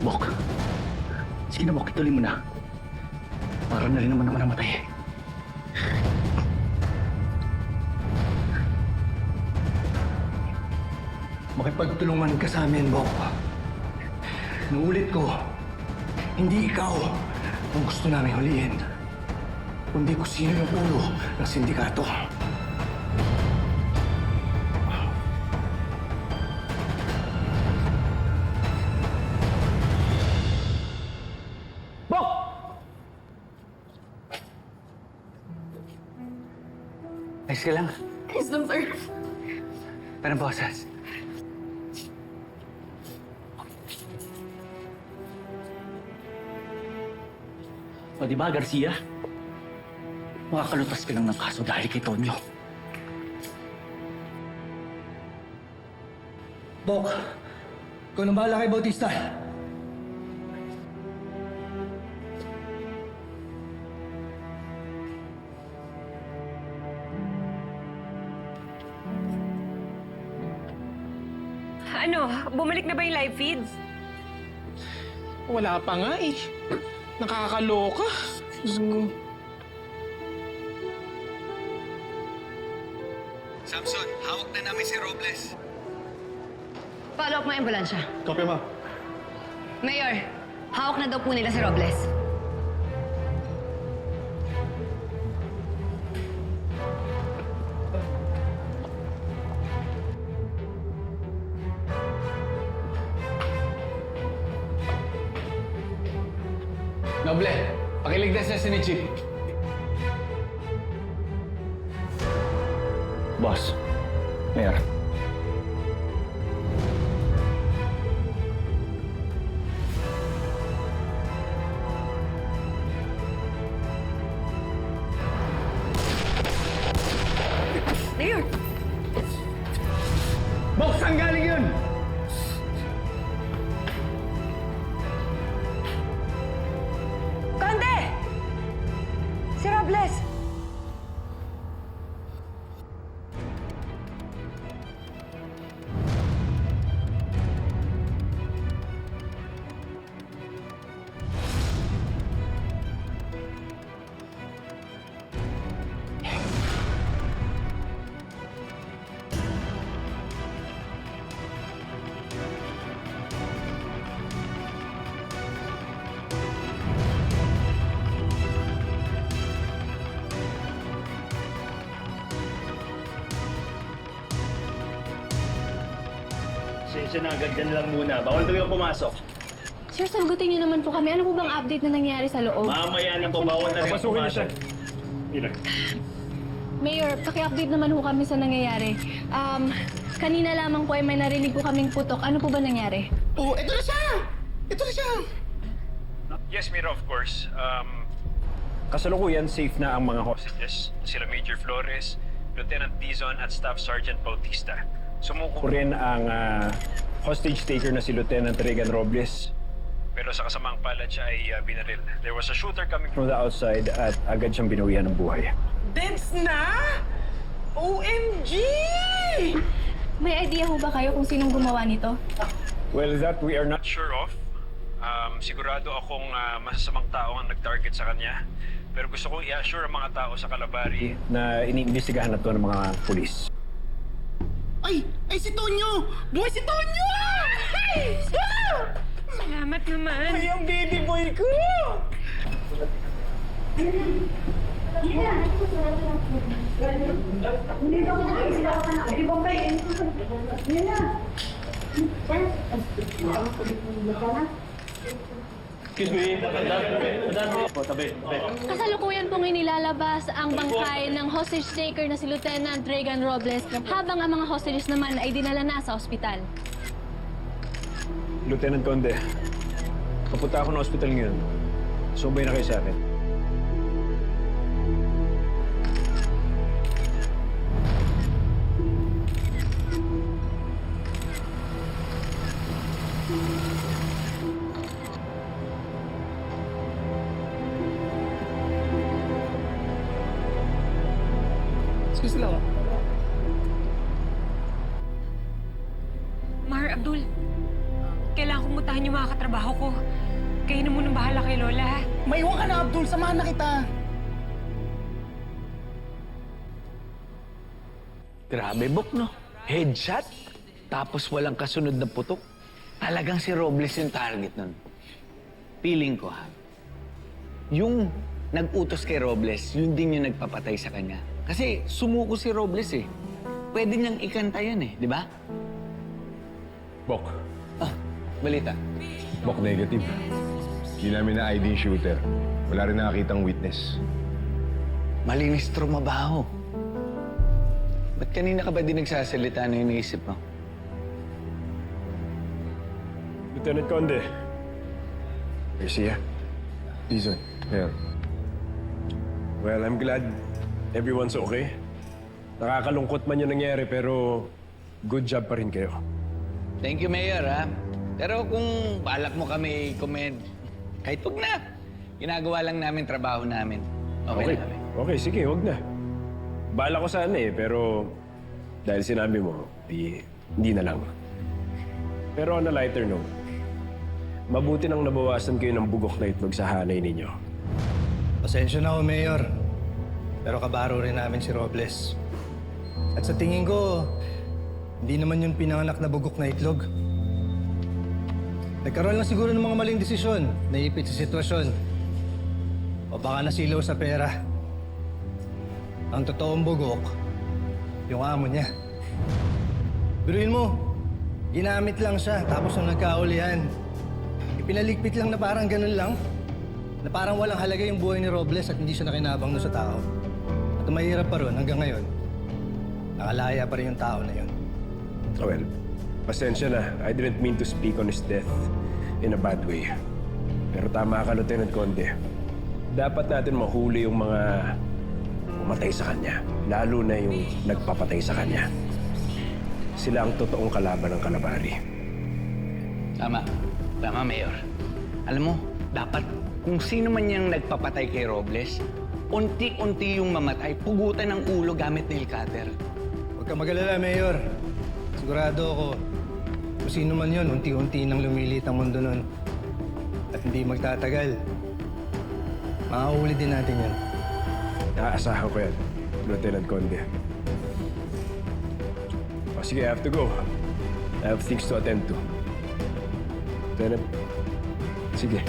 L: Bok, sige na Bok, ituloy mo na. Parang na rin naman ako namatay.
C: Makipagtulungan ka sa amin, Bok. Nuulit ko, hindi ikaw ang gusto namin huliin, kundi kung sino yung ulo ng sindikato.
L: Bok!
G: Ayos ka lang.
P: Yes, lang, sir.
G: Parang boses.
L: O di ba, Garcia? Makakalutas ka lang ng kaso dahil kay Tonyo.
C: Bok, ikaw nang bahala kay Bautista.
B: Ano, bumalik na ba yung live feeds?
R: Wala pa nga eh. Nakakaloka.
G: Samson, hawak na namin si Robles.
I: Follow up ng ambulansya.
J: Copy, ma.
I: Mayor, hawak na daw po nila si Robles.
G: Noble, pakiligtas na si ni Chief.
D: Boss, Mayor.
B: Mayor!
G: Bok, saan galing yun?
B: Konde! Si Robles!
L: Pasensya na, ganyan lang muna. Bawal talaga pumasok.
F: Sir, sagutin niyo naman po kami. Ano po bang update na nangyari sa loob?
L: Mamaya na po, bawal na rin pumasok.
F: Mayor, paki-update naman po kami sa nangyayari. Kanina lamang po ay may narinig po kaming putok. Ano po ba nangyari?
M: Oh, ito na siya! Ito na siya!
D: Yes, Mira, of course. Kasalukuyan, safe na ang mga hostages. Sila Major Flores, Lieutenant Dizon at Staff Sergeant Bautista. Sumuko rin ang hostage taker na si Lieutenant Regan Robles. Pero sa kasamaang palad siya ay binaril. There was a shooter coming from the outside at agad siyang binawian ng buhay.
R: Deads na? OMG!
F: May idea ho ba kayo kung sinong gumawa nito?
D: Well, that we are not sure of. Sigurado akong masasamang tao ang nag-target sa kanya. Pero gusto kong i-assure ang mga tao sa Calabari na iniimbestigahan na to ng mga pulis.
M: Ay! Ay, si Tonyo! Buhay si Tonyo! Ay!
B: Salamat naman.
M: Ay, ang baby boy ko!
D: Excuse me, madam. Tabi.
U: Kasalukuyan pong inilalabas ang bangkay ng hostage taker na si Lieutenant Regan Robles habang ang mga hostages naman ay dinala na sa ospital.
D: Lieutenant Conde, papunta ako ng ospital ngayon. Sumbay na kayo sa akin.
B: Excuse lang. Abdul, kailangan kong mutahan yung mga katrabaho ko. Kayo na munang bahala kay Lola, ha?
M: Maiwan ka na, Abdul. Samahan na kita.
G: Grabe, Bok, no? Headshot, tapos walang kasunod na putok. Talagang si Robles yung target nun. Feeling ko, ha? Yung nag-utos kay Robles, yun din yung nagpapatay sa kanya. Kasi sumuko si Robles, eh. Pwede niyang ikanta yan, eh. Di ba?
K: Bok.
G: Balita.
K: Bok, negative. Hindi namin na-ID shooter. Wala rin nakakitang witness.
G: Malinis trumabaho. Ba't kanina ka ba di nagsasalita na yung iniisip mo?
D: Lieutenant Conde. Garcia.
K: Dizon, Mayor.
D: Well, I'm glad everyone's okay. Nakakalungkot man yung nangyari, pero good job pa rin kayo.
G: Thank you, Mayor, ha? Pero kung balak mo kami comment, kahit huwag na. Ginagawa lang namin trabaho namin. Okay na kami.
D: Okay, sige, wag na. Bala ko sana eh, pero dahil sinabi mo, hindi na lang. Pero on a lighter note, mabuti nang nabawasan kayo ng bugok na itlog sa hanay ninyo.
C: Pasensya na ako, Mayor. Pero kabaro rin namin si Robles. At sa tingin ko, hindi naman yun pinanganak na bugok na itlog. Nagkaroon lang siguro ng mga maling desisyon, naipit sa sitwasyon. O baka nasilaw sa pera. Ang totoong bugok, yung amo niya. Biruin mo, ginamit lang siya, tapos nung nagkaulihan, ipinaligpit lang na parang ganun lang. Na parang walang halaga yung buhay ni Robles at hindi siya nakinabang doon sa tao. At ang mahirap pa ron hanggang ngayon, nakalaya pa rin yung tao na yun.
D: Well, pasensya na. I didn't mean to speak on his death in a bad way. Pero tama ka, Lieutenant Conde. Dapat natin mahuli yung mga pumatay sa kanya. Lalo na yung nagpapatay sa kanya. Sila ang totoong kalaban ng Calabari.
G: Tama. Tama, Mayor. Alam mo, dapat kung sino man yung nagpapatay kay Robles, unti-unti yung mamatay, pugutan ng ulo gamit nail cutter.
C: Huwag ka mag-alala, Mayor. Sigurado ako, kung sino man yun, unti-unti nang lumilit ang mundo nun. At hindi magtatagal. Makahuli din natin yan.
D: Naaasahan ko yan, Lieutenant Conde. O sige, I have to go. I have things to attend to. Lieutenant, sige.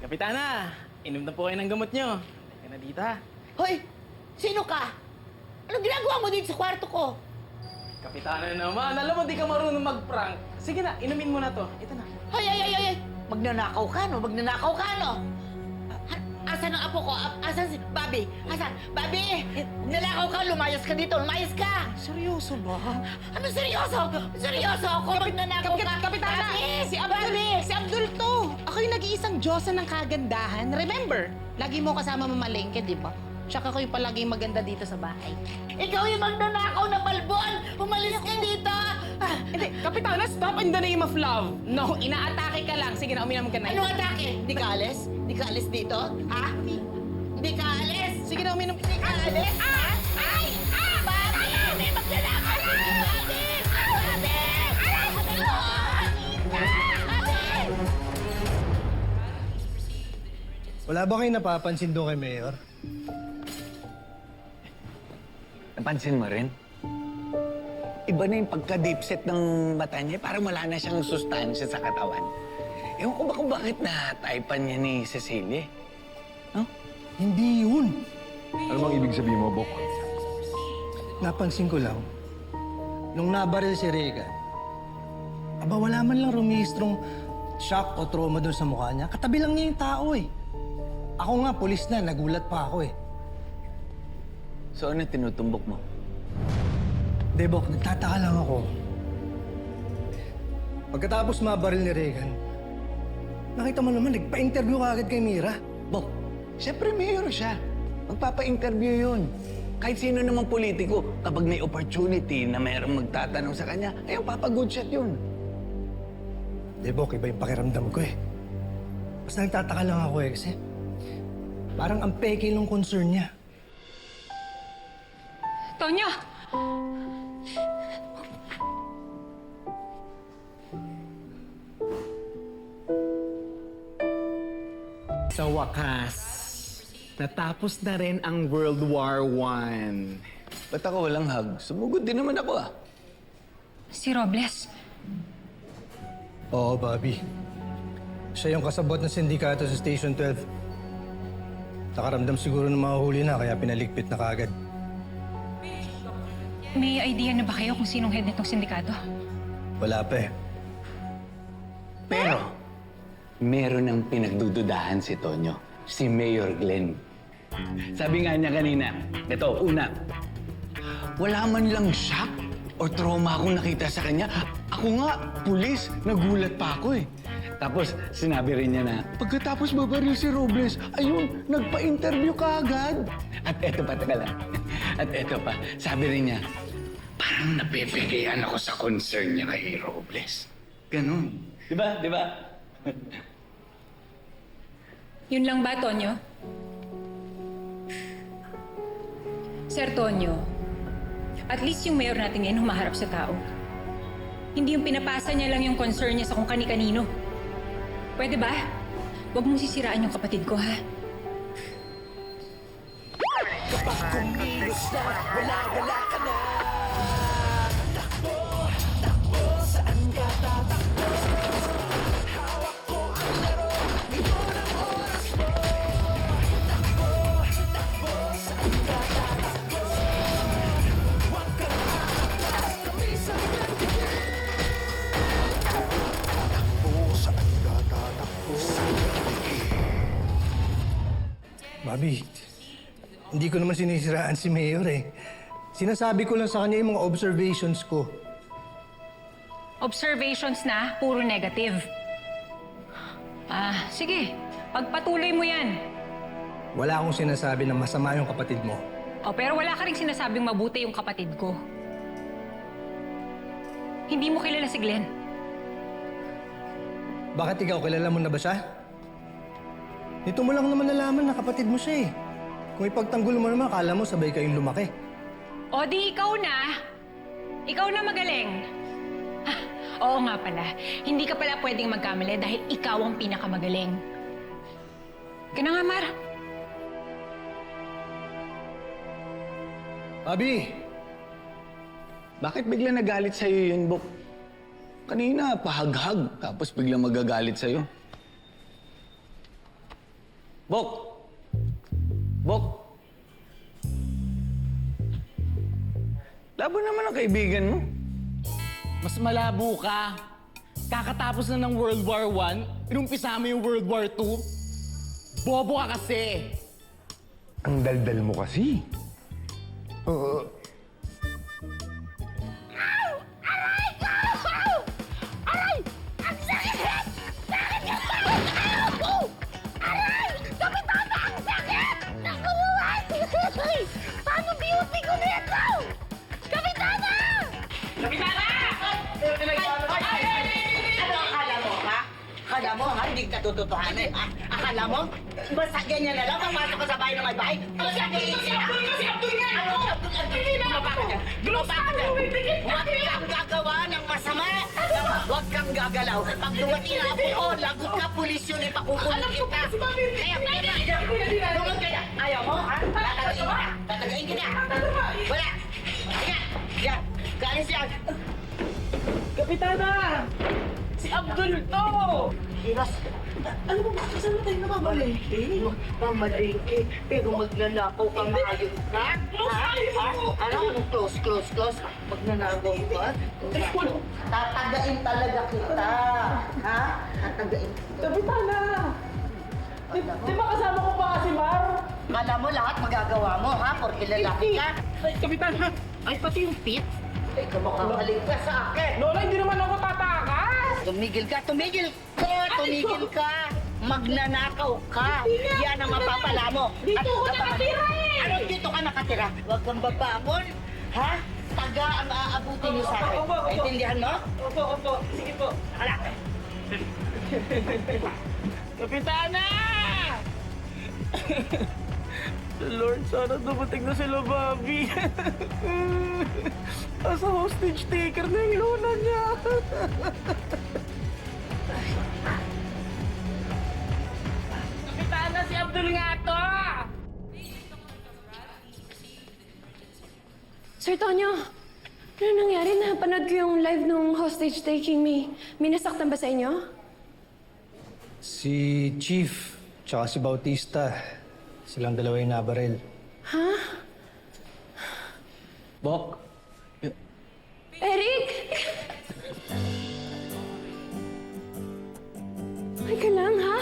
R: Kapitana, inom na po kayo ng gamot nyo. Teka na dito, ha?
N: Hoy! Sino ka? Anong ginagawa mo dito sa kwarto ko?
R: Kapitana naman, alam mo di ka marunong mag-prank. Sige na, inumin mo na to. Ito na.
N: Hoy! Magnanakaw ka, no? Magnanakaw ka, no? Asan ang apo ko? Asan si Bobby? Asan? Bobby! Nalakaw ka, lumayas ka dito, lumayas ka!
Q: Seryoso ba?
N: Ano seryoso? Seryoso ako, magnanakaw ka!
P: Kapitana,
N: Bobby!
P: si Abdul, si Abdul to. Ako yung nag-iisang Diyosa ng kagandahan. Remember, lagi mo kasama mamalengke, di ba? Tsaka ko yung palaging maganda dito sa bahay.
N: Ikaw yung magnanakaw na balbon! Umalis ka dito!
P: Hindi, Kapitana, stop in the name of love. No, inaatake ka lang. Sige na, uminom ka na.
N: Ano atake? Di ka alis? Di ka alis dito? Ha? Di ka alis?
P: Sige na, uminom.
N: Di ka alis? Ay! Bobby!
C: Wala ba kayo napapansin doon kay Mayor?
G: Napansin mo rin? Iba na yung pagka-deepset ng mata niya. Parang wala na siyang sustansya sa katawan. Ewan ko ba kung bakit na-typan niya ni Cecilia? No?
C: Hindi yun.
J: Ano bang ibig sabihin mo, Bok?
C: Napansin ko lang, nung nabaril si Regan, aba wala man lang rumihistrong shock o trauma doon sa mukha niya. Katabi lang niya yung tao eh. Ako nga, pulis na, nagulat pa ako eh.
G: So ano tinutumbok mo?
C: Debok, nagtataka lang ako. Pagkatapos mabaril ni Regan, nakita mo naman, nagpa-interview ka agad kay Mira.
G: Bok, siyempre mayor siya. Magpapa-interview yun. Kahit sino namang politiko, kapag may opportunity na mayroong magtatanong sa kanya, ayun, papa-good shot yun.
C: Debok, iba yung pakiramdam ko eh. Basta nagtataka lang ako eh, kasi parang ang peke ng concern niya.
B: Tonyo!
M: Sa wakas, natapos na rin ang World War I.
G: Ba't ako walang hug? Sumugod din naman ako ah.
S: Si Robles.
C: Oo, Bobby. Siya yung kasabot ng sindikato sa Station 12. Nakaramdam siguro ng mahuli na, kaya pinaligpit na kaagad.
S: May idea na ba kayo kung sinong head nitong sindikato?
C: Wala pa eh.
G: Pero, meron ng pinagdududahan si Tonyo, si Mayor Glenn. Sabi nga niya kanina, ito, una, wala man lang shock o trauma akong nakita sa kanya. Ako nga, pulis, nagulat pa ako eh. Tapos, sinabi rin niya na, pagkatapos babaril si Robles, ayun, nagpa-interview ka agad. At eto pa, taga lang. At eto pa, sabi rin niya, parang napepekean ako sa concern niya kay Robles. Ganun. Di ba? Di ba?
S: Yun lang ba, Tonyo? Sir Tonyo, at least yung mayor natin ngayon humaharap sa tao. Hindi yung pinapasa niya lang yung concern niya sa kung kani-kanino. Pwede ba? Huwag mong sisiraan yung kapatid ko, ha?
E: Kapag kumilos na, wala ka na. Takbo, takbo, saan ka tatakbo? Hawak ko ang laro, ngayon ang oras mo. Takbo, takbo, saan ka tatakbo? Huwag kang makakatras, kami sa pagtigil. Takbo, saan ka tatakbo?
C: Bobby, hindi ko naman sinisiraan si Mayor eh. Sinasabi ko lang sa kanya yung mga observations ko.
S: Observations na, puro negative. Sige. Pagpatuloy mo yan.
C: Wala akong sinasabi na masama yung kapatid mo.
S: Pero wala ka rin sinasabing mabuti yung kapatid ko. Hindi mo kilala si Glenn.
C: Bakit ikaw, kilala mo na ba siya? Nito mo lang naman nalaman na kapatid mo siya eh. Kung ipagtanggol mo naman, akala mo sabay kayong lumaki.
S: O di ikaw na. Ikaw na magaling. Oo nga pala. Hindi ka pala pwedeng magkamali dahil ikaw ang pinakamagaling. Kaya nga, Mar.
C: Bobby!
G: Bakit bigla nagalit sa'yo yun, Bok? Kanina, pahag-hag, tapos bigla magagalit sa'yo. Bok! Bok! Labo naman ang kaibigan mo.
M: Mas malabo ka. Kakatapos na ng World War I, inumpisa mo yung World War II. Bobo ka kasi.
K: Ang daldal mo kasi.
E: Aray! Ang sakit! Bakit ka ba? Ayaw ko! Aray! Kapitana! Ang sakit! Nakuruan! Paano beauty ko nito? Kapitana! Kapitana! Ano akala mo, ha? Akala mo, ha? Hindi ka tututuhanin, ha? Akala mo? Basta ganyan na lang, pumasok ka sa bahay ng may bahay? Si Abdul nga! Ano? Lumapa ka dyan! Lumapa ka dyan! Huwag kang gagawa ng masama! Huwag kang gagalaw. Pag dumating na ako, lagot ka, pulis yun, ipakukulong kita. Kaya, lumag ka na. Ayaw mo, ha? Tatagayin ka. Tatagayin ka na. Wala. Yan. Yan. Kaalis yan.
R: Kapitana! Si Abdul to!
E: Hiras. Ano mo ba? Saan tayo namamalengke? Mamalengke. Pero magnanakaw ka, maayos ka? Ano? Close. Magnanakaw ka? Tatagain talaga kita. Ha? Tatagain.
R: Kapitana! Di ba kasama ko pa si Mar?
E: Kala mo lahat magagawa mo, ha? Porque lalaki ka.
R: Ay, Kapitana!
E: Ay, pati yung pit. Ay, kamakaling ka sa akin.
R: Lola, hindi naman ako tatakas!
E: Tumigil ka! Magnanakaw ka! Yan ang mapapala mo!
R: Dito ako nakatira eh!
E: Ano dito ka nakatira? Huwag kang babangon! Ha? Taga ang aabutin niyo sa akin. Naintindihan mo?
R: Opo. Sige po.
E: Hala!
R: Kapitana! Lord, sana dumating na sila, Bobby. As a hostage taker na yung lola niya. Kapitana, si Abdul nga to!
B: Sir Tonyo, ano nangyari? Napanood ko yung live nung hostage taking me. May nasaktan ba sa inyo?
C: Si Chief, tsaka si Bautista. Silang dalawa yung nabaril.
B: Ha?
C: Bok,
B: Eric! Okay ka lang, ha?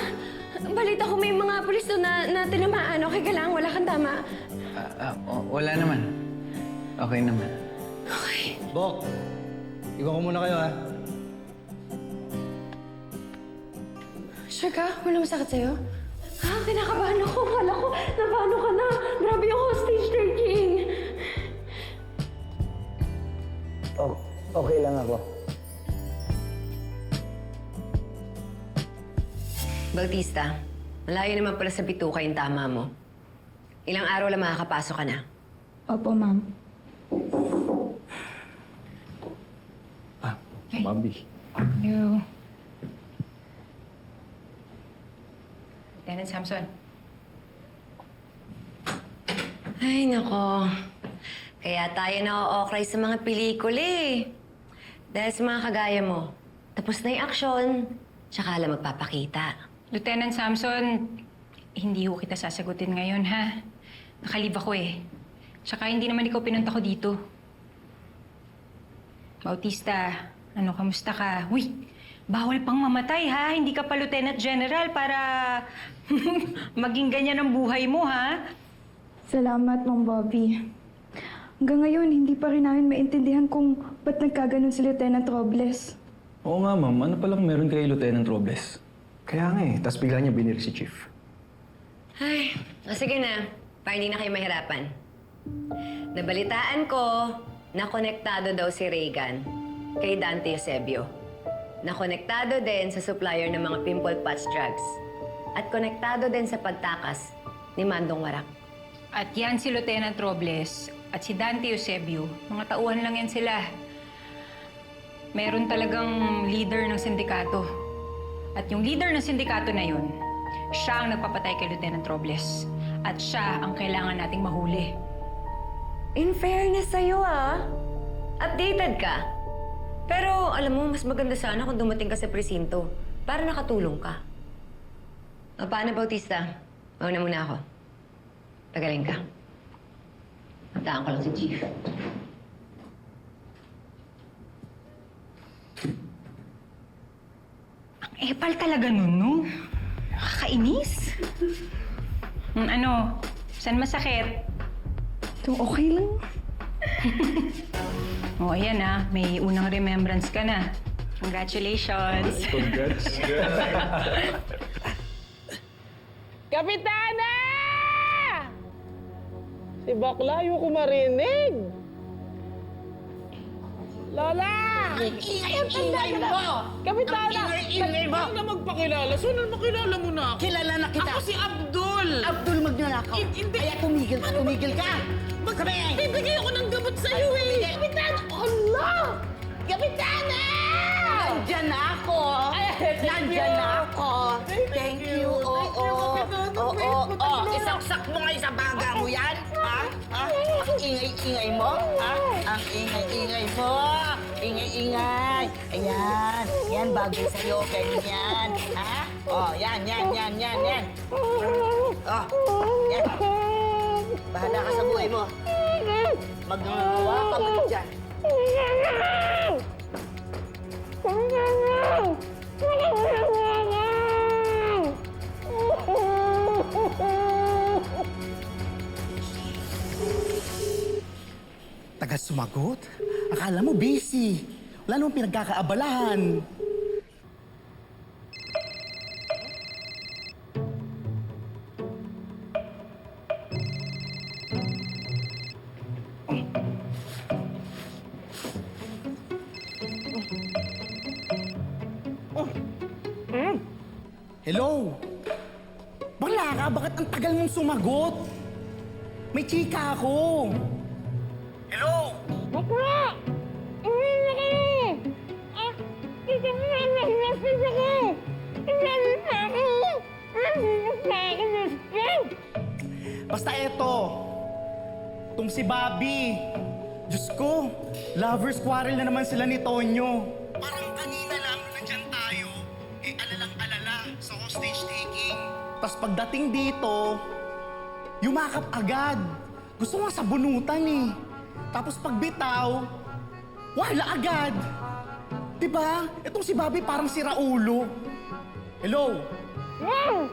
B: Balita ko may mga pulis doon na tinamaan. Okay ka lang? Wala kang tama?
G: Wala naman. Okay naman.
B: Okay.
C: Bok, iwan ko muna kayo, ha?
B: Sure ka? Walang masakit sa'yo? Ha? Kinakabahan ako. Kala ko, napaano ka na. Grabe yung hostage taking.
G: Okay lang ako.
I: Bautista, malayo naman pala sa bituka yung tama mo. Ilang araw lang makakapasok ka na.
F: Opo, ma'am.
D: Bobby.
S: Hello. Lieutenant Samson.
I: Ay, nako. Kaya tayo na-o-okray sa mga pelikula eh. Dahil sa mga kagaya mo, tapos na yung aksyon, tsaka lang magpapakita.
S: Lieutenant Samson, hindi ko kita sasagutin ngayon, ha? Nakalib ako eh. Tsaka hindi naman ikaw pinunta ko dito. Bautista, ano, kamusta ka? Uy, bawal pang mamatay, ha? Hindi ka pa Lieutenant General para maging ganyan ang buhay mo, ha?
F: Salamat, Mang Bobby. Hanggang ngayon, hindi pa rin namin maintindihan kung ba't nagkaganon si Lieutenant Robles.
H: Oo nga, ma'am. Ano palang meron kay Lieutenant Robles? Kaya nga eh. Tapos bigla niya binir si Chief.
I: Ay, sige na. Para hindi na kayo mahirapan. Nabalitaan ko na konektado daw si Reagan kay Dante Eusebio. Na konektado din sa supplier ng mga pimple patch drugs. At konektado din sa pagtakas ni Mandong Warak.
S: At yan si Lieutenant Robles at si Dante Eusebio. Mga tauhan lang yan sila. Meron talagang leader ng sindikato. At yung leader ng sindikato na yun, siya ang nagpapatay kay Lieutenant Robles. At siya ang kailangan nating mahuli.
I: In fairness sa'yo, updated ka. Pero alam mo, mas maganda sana kung dumating ka sa presinto para nakatulong ka. O paano, Bautista? Mauna muna ako. Pagaling ka. Magdaan ko lang si Chief.
S: Ang epal talaga nun, no? Nakakainis. Ano? Saan masakit?
F: Ito, okay lang.
S: O, ayan may unang remembrance ka na. Congratulations.
H: Congrats.
R: Kapitana! Si Bakla, ayoko marinig. Lola!
E: Ingay mo!
R: Kapitana!
E: Ang ingay mo!
R: Huwag na magpakilala. Sunod makilala mo na ako.
E: Kilala na kita.
R: Ako si Abdul!
E: Abdul magnanakaw.
R: Hindi.
E: Kaya tumigil ka. Sabi!
R: Bibigay ako ng gamot sa'yo eh! Kapitana! Allah!
N: Kapitana! Nandyan na ako! Nandyan na ako! Thank you! Oo. Isaksak mo nga sa baga mo yan! Ha? Ang ingay-ingay mo? Ha? Ang ingay-ingay mo! Ingay-ingay! Ayan! Yan, bagay sa'yo. Ganyan! Ha? Yan! Yan! Bahala ka sa buhay mo. Magnawa ka mo dyan.
M: Taga sumagot? Akala mo busy. Wala namang pinagkakaabalahan. Hello? Bakla ka? Bakit ang tagal mong sumagot? May chika ako. Hello?
O: Bakla! Uwi na kami! Kita mo na nag-message ako! Sabi sa akin! Sabi sa akin ng strength!
M: Basta eto. Itong si Bobby. Diyos ko, lovers quarrel na naman sila ni Tonyo. Parang kanina lang nandyan tayo, alalang-alala sa hostage taking. Tapos pagdating dito, yumakap agad. Gusto nga sabunutan eh. Tapos pagbitaw, wala agad. Diba? Itong si Bobby parang si Raulo. Hello?
O: Wow!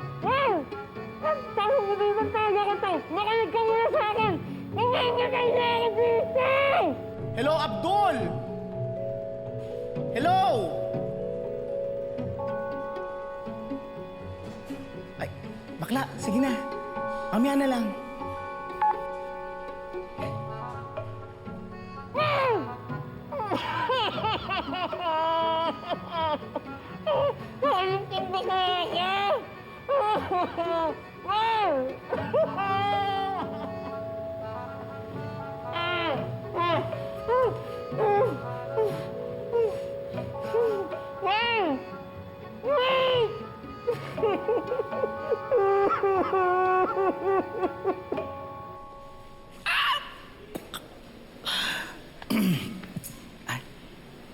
O: Paano mo dito tayo kita? Makinig ka muna sa akin! Nangangatay na ako dito!
M: Hello, Abdul! Hello! Ay, bakla, sige na. Mamaya na lang.
O: Nakalimtin ba kaya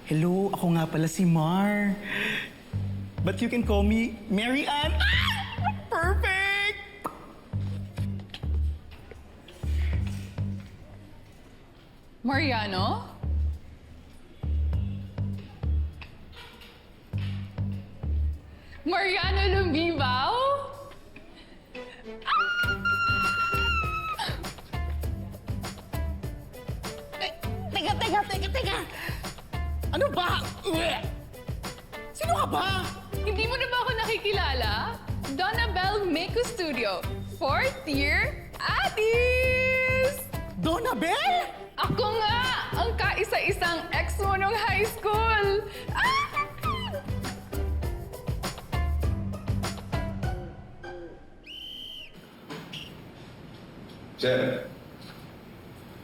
M: Hello, ako nga pala si Mar. But you can call me Mary Ann. Perfect!
V: Mariano? Mariano Lumbibaw?
M: Teka! Ano ba? Sino ka ba?
V: Hindi mo na ba ako nakikilala? Donabel Meku Studio, 4th year, Atis!
M: Donabel?
V: Ako nga, ang kaisa-isang ex mo nung high school!
J: Sir,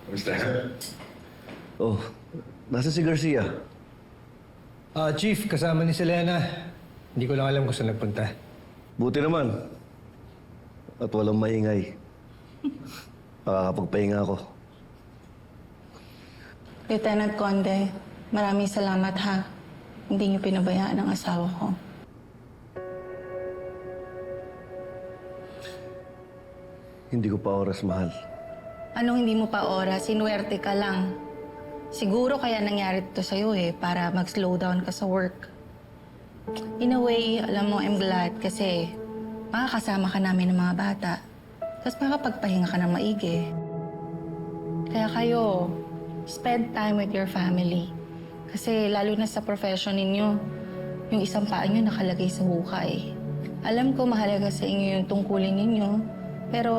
J: kamusta? Oh, nasa si Garcia?
C: Chief, kasama ni Selena. Hindi ko lang alam kung saan nagpunta.
J: Buti naman. At walang maingay. Makakapagpahinga ako.
W: Lieutenant Conde, maraming salamat ha. Hindi niyo pinabayaan ang asawa ko.
J: Hindi ko pa oras, mahal.
W: Anong hindi mo pa oras? Sinuwerte ka lang. Siguro kaya nangyari ito sa'yo para mag-slow down ka sa work. In a way, alam mo, I'm glad kasi makakasama ka namin ng mga bata. Tapos makapagpahinga ka ng maigi. Kaya kayo, spend time with your family. Kasi lalo na sa profession ninyo, yung isang paa nyo nakalagay sa hukay. Alam ko mahalaga sa inyo yung tungkulin ninyo, pero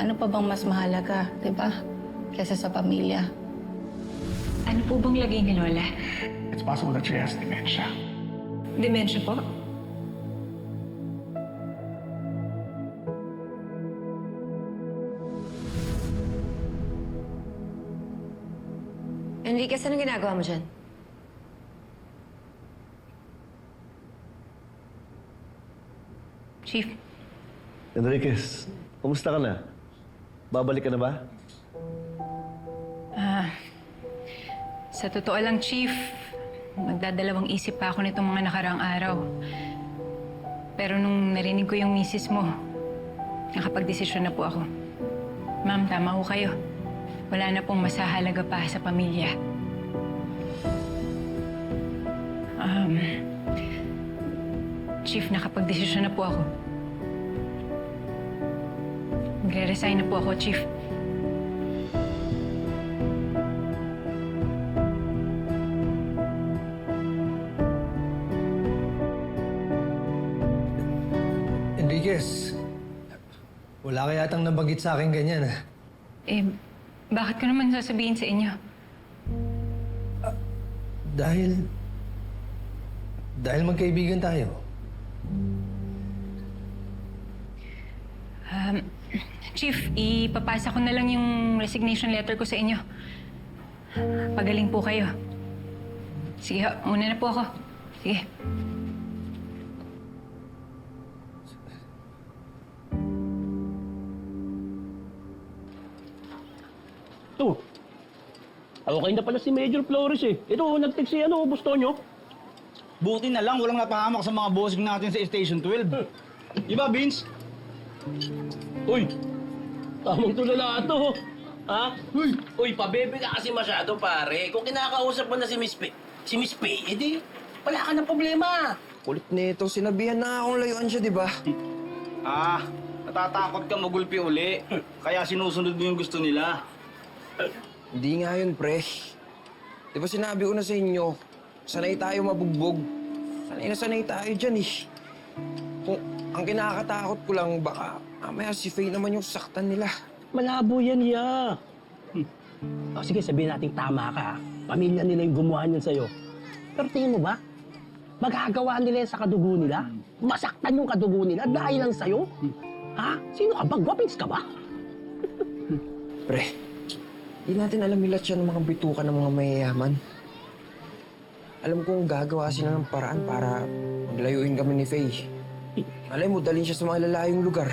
W: ano pa bang mas mahalaga, di ba? Kesa sa pamilya.
B: Ano po bang lagay ni Lola?
R: It's possible that she has dementia.
B: Dementia po?
I: Enriquez, anong ginagawa mo dyan?
S: Chief,
J: Enriquez, kumusta ka na? Babalik ka na ba?
S: sa totoo lang, Chief, nagdadalawang isip pa ako nitong mga nakaraang araw. Pero nung narinig ko yung misis mo, nakapag-desisyon na po ako. Ma'am, tama ho kayo. Wala na pong masahalaga pa sa pamilya. Chief, nakapag-desisyon na po ako. Magre-resign na po ako, Chief.
C: Enriquez, wala ka yatang nabanggit sa akin ganyan, ah.
S: Bakit ko naman sasabihin sa inyo?
C: Dahil magkaibigan tayo.
S: Chief, ipapasa ko na lang yung resignation letter ko sa inyo. Pagaling po kayo. Sige, una na po ako. Sige.
A: Ito. Okay na pala si Major Flores eh. Ito, nag-text si Bustonyo.
M: Buti na lang walang napahamak sa mga bossing natin sa Station 12. Di ba, Vince?
A: Uy! Tamang tulala ito. Ha? Uy, pabebe ka kasi masyado, pare. Kung kinakausap mo na si Miss P, edi wala ka ng problema.
L: Kulit nito, sinabihan na akong layuan siya, di ba?
M: Natatakot ka magulpi uli. Kaya sinusunod mo yung gusto nila.
L: Hindi nga yun, pre. Di ba sinabi ko na sa inyo, sanay tayo mabugbog. Sanay na sanay tayo dyan eh. Kung ang kinakatakot ko lang, baka mamaya si Faye naman yung saktan nila.
A: Malabo yan, ya. Sige, sabihin natin tama ka. Pamilya nila yung gumawa niyan sa'yo. Pero tingin mo ba? Magagawa nila yan sa kadugo nila? Masaktan yung kadugo nila dahil lang sa'yo? Ha? Sino ka ba? Guwapings ka ba?
L: Pre, di natin alam ilat siya ng mga bituka ng mga mayayaman. Alam kong gagawa sila ng paraan para maglayuin kami ni Faye. Alam mo, dalhin siya sa mga lalayong lugar.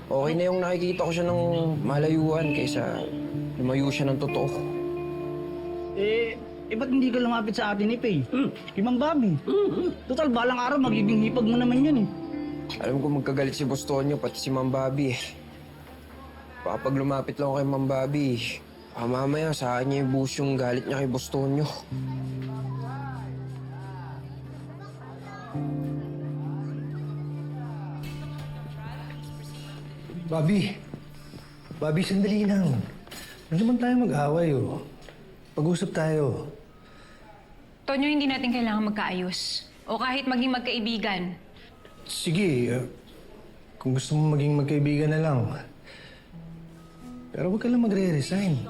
L: Okay na yung nakikita ko siya ng malayuan kaysa lumayo siya ng totoo.
M: Ba't hindi ka lumapit sa atin ni Faye? Kay Mang Bobby. Total, balang araw magiging hipag mo naman yun eh.
L: Alam ko magkagalit si Bustonyo, pati si Mang Bobby eh. Baka pag lumapit lang ako kay Mang Bobby, mamaya sa kanya yung buhos yung galit niya kay Bustonyo.
C: Bobby, sandali lang. Huwag naman tayo mag-away, oh. Pag-usap tayo.
S: Tonyo, hindi natin kailangan magkaayos. O kahit maging magkaibigan.
C: Sige, kung gusto mo maging magkaibigan na lang. Pero huwag ka lang magre-resign.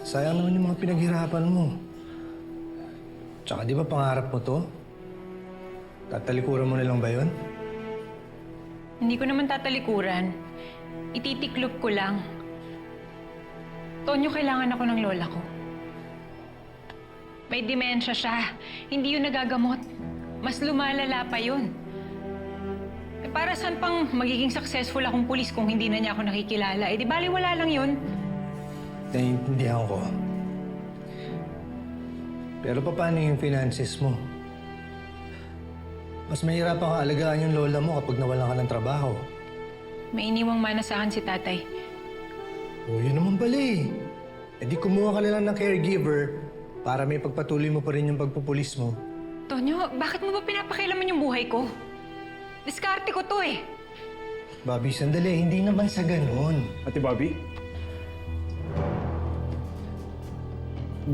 C: Sayang naman yung mga pinaghirapan mo. Tsaka di ba pangarap mo to? Tatalikuran mo na lang ba yun?
S: Hindi ko naman tatalikuran. Ititiklop ko lang. Tonyo, kailangan ako ng lola ko. May demensya siya. Hindi yun nagagamot. Mas lumalala pa yun. Para saan pang magiging successful akong pulis kung hindi na niya ako nakikilala? Di baliwala lang yun.
C: Naiintindihan ko. Pero paano yung finances mo? Mas mahirap ang alagaan yung lola mo kapag nawalan ka ng trabaho.
S: May iniwang mana sa akin si tatay.
C: O, yun naman pala eh. E di kumuha ka na lang ng caregiver para may pagpatuloy mo pa rin yung pagpupulis mo.
S: Tonyo, bakit mo ba pinapakialaman yung buhay ko? Diskarte ko to eh.
C: Bobby, sandali. Hindi naman sa ganun.
D: Ate Bobby?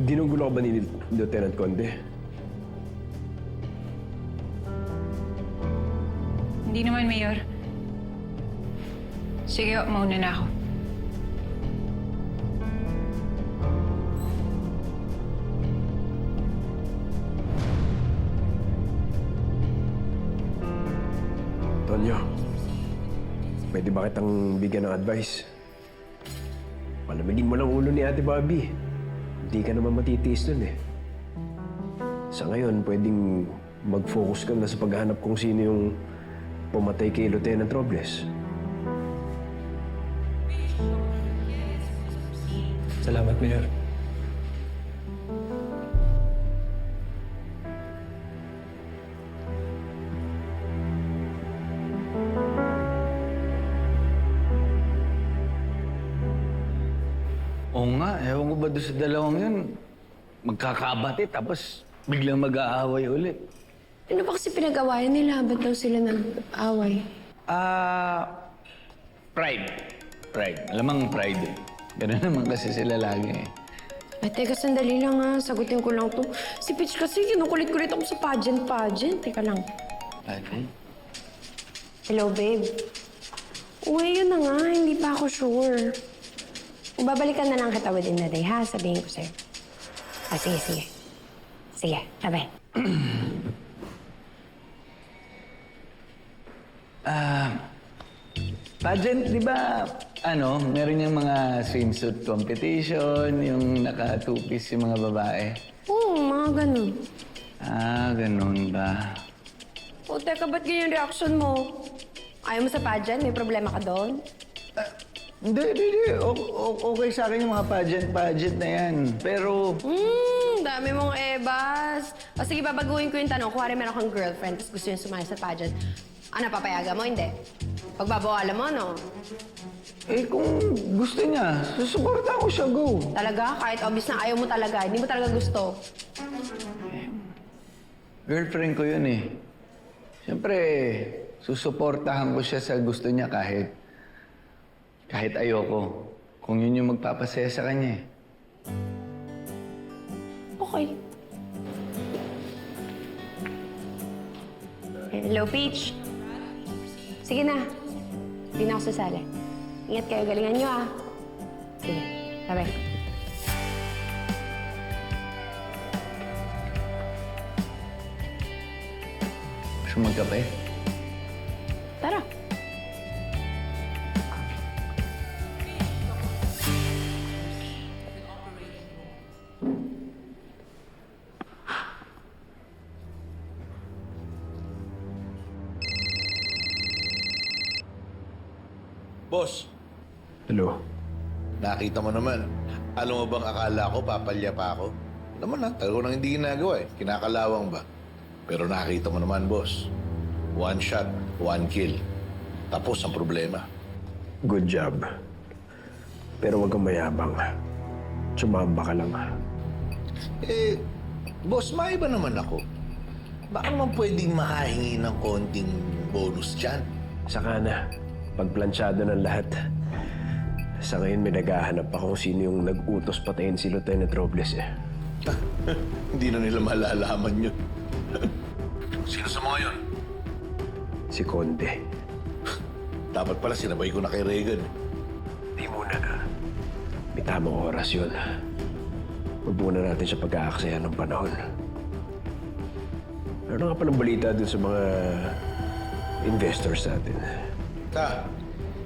D: Ginugulo ka ba ni Lieutenant Conde?
S: Hindi naman, Mayor. Sige, mauna na ako.
D: Tonyo, pwede ba kitang bigyan ng advice? Palamigin mo lang ulo ni Ate Bobby. Hindi ka naman matitiis nun eh. Sa ngayon, pwedeng mag-focus ka na sa paghahanap kung sino yung pumatay kay Lieutenant Robles.
H: Salamat, Mayor.
G: Oo nga, ewan ko ba doon sa dalawang yun, magkakabati tapos biglang mag-aaway ulit.
B: Ano ba kasi pinag-awayan nila? Ba't daw sila nag-away?
G: Pride. Pride. Alamang pride eh. Ganun naman kasi sila lagi eh.
B: Ay, teka, sandali lang ha. Sagutin ko lang to. Si Peach kasi, kinukulit-kulit ako sa pageant. Teka lang.
G: Okay.
B: Hello, babe. Uy, yun na nga. Hindi pa ako sure. Babalikan na lang kita within the day, ha? Sabihin ko sa'yo. Sige. Sige, tabi.
G: Pageant, di ba, meron yung mga swimsuit competition, yung naka-two-piece yung mga babae.
B: Oo, mga ganun.
G: Ganun ba?
B: O, teka, ba't ganyan reaction mo? Ayaw mo sa pageant? May problema ka doon?
G: Hindi. Okay sa akin yung mga pageant na yan. Pero...
B: Dami mong ebas. O sige, babaguhin ko yung tanong. Kuwari meron kang girlfriend, tapos gusto niya sumali sa pageant. Ano, papayagan mo? Hindi. Pagbabawalan mo, no?
G: kung gusto niya, susuporta ko siya, go.
B: Talaga? Kahit obvious na ayaw mo talaga, hindi mo talaga gusto.
G: Girlfriend ko yun eh. Siyempre, susuportahan ko siya sa gusto niya kahit ayoko. Kung yun yung magpapasaya sa kanya eh.
B: Okay. Hello, Peach. Sige na. Hindi na ako sasali. Ingat kayo. Galingan nyo, ah. Sige. Bye-bye.
G: Gusto magkape?
B: Tara.
K: Boss,
D: Hello?
K: nakita mo naman. Alam mo bang akala ko papalya pa ako? Naman ha, talaga nang hindi ginagawa eh. Kinakalawang ba? Pero nakita mo naman, boss. One shot, one kill. Tapos ang problema.
D: Good job. Pero huwag kang mayabang. Tsumamba ka lang.
K: Boss, maiba naman ako. Baka naman pwedeng makahingi ng konting bonus dyan.
D: Saka na, pagplansyado ng lahat. Sa ngayon may naghahanap pa kung sino yung nag-utos patayin si Lieutenant Robles eh.
K: Hindi na nila malalaman yun. Sino sa mga yun?
D: Si Conde.
K: Dapat pala sinabay ko na kay Regan.
D: Di muna. May tamang oras yun. Huwag muna natin siya pag-aaksayan ng panahon. Ano nga palang balita dun sa mga investors natin?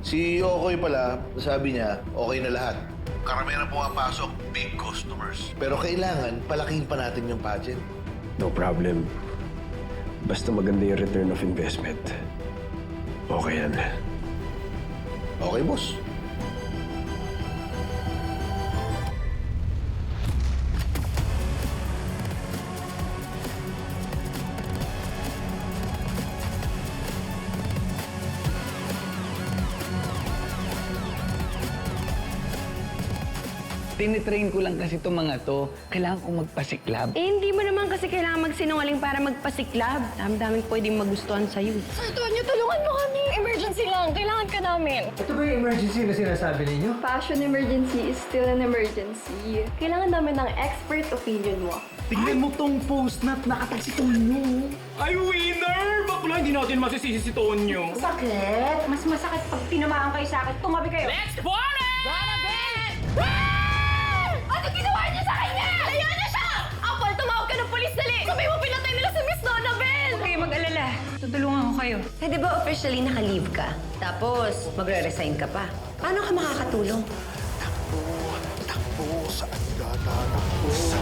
K: Si Okoy pala, sabi niya, okay na lahat. Karamihan na pumapasok, big customers. Pero kailangan, palakihin pa natin yung pageant.
D: No problem. Basta maganda yung return of investment. Okay yan.
K: Okay, boss.
G: Tinitrain ko lang kasi itong mga to. Kailangan kong magpasiklab.
B: Hindi mo naman kasi kailangan magsinungaling para magpasiklab. Dami-daming pwedeng magustuhan sa'yo.
O: Sir Tonyo, tulungan mo kami. Emergency lang. Kailangan ka namin.
C: Ito ba yung emergency na sinasabi ninyo?
O: Fashion emergency is still an emergency. Kailangan namin ng expert opinion mo.
M: Tingnan mo tong post na nakatag si Tonyo. Ay, winner! Bakla, hindi natin masisisi si Tonyo.
O: Sakit. Mas masakit pag tinamaan kayo sa akin. Tumabi kayo.
M: Next party!
O: Ano ginawa niyo sa kanya? Layo na siya! Apol, tumawag ka ng polis, dali! Sabi mo pinatay nila si Miss Donabel!
B: Huwag kayo mag-alala. Tutulungan ko kayo.
I: Eh, di ba officially naka-leave ka? Tapos, magre-resign ka pa. Paano ka makakatulong?
K: Takbo, saan ka tatakbo? Sa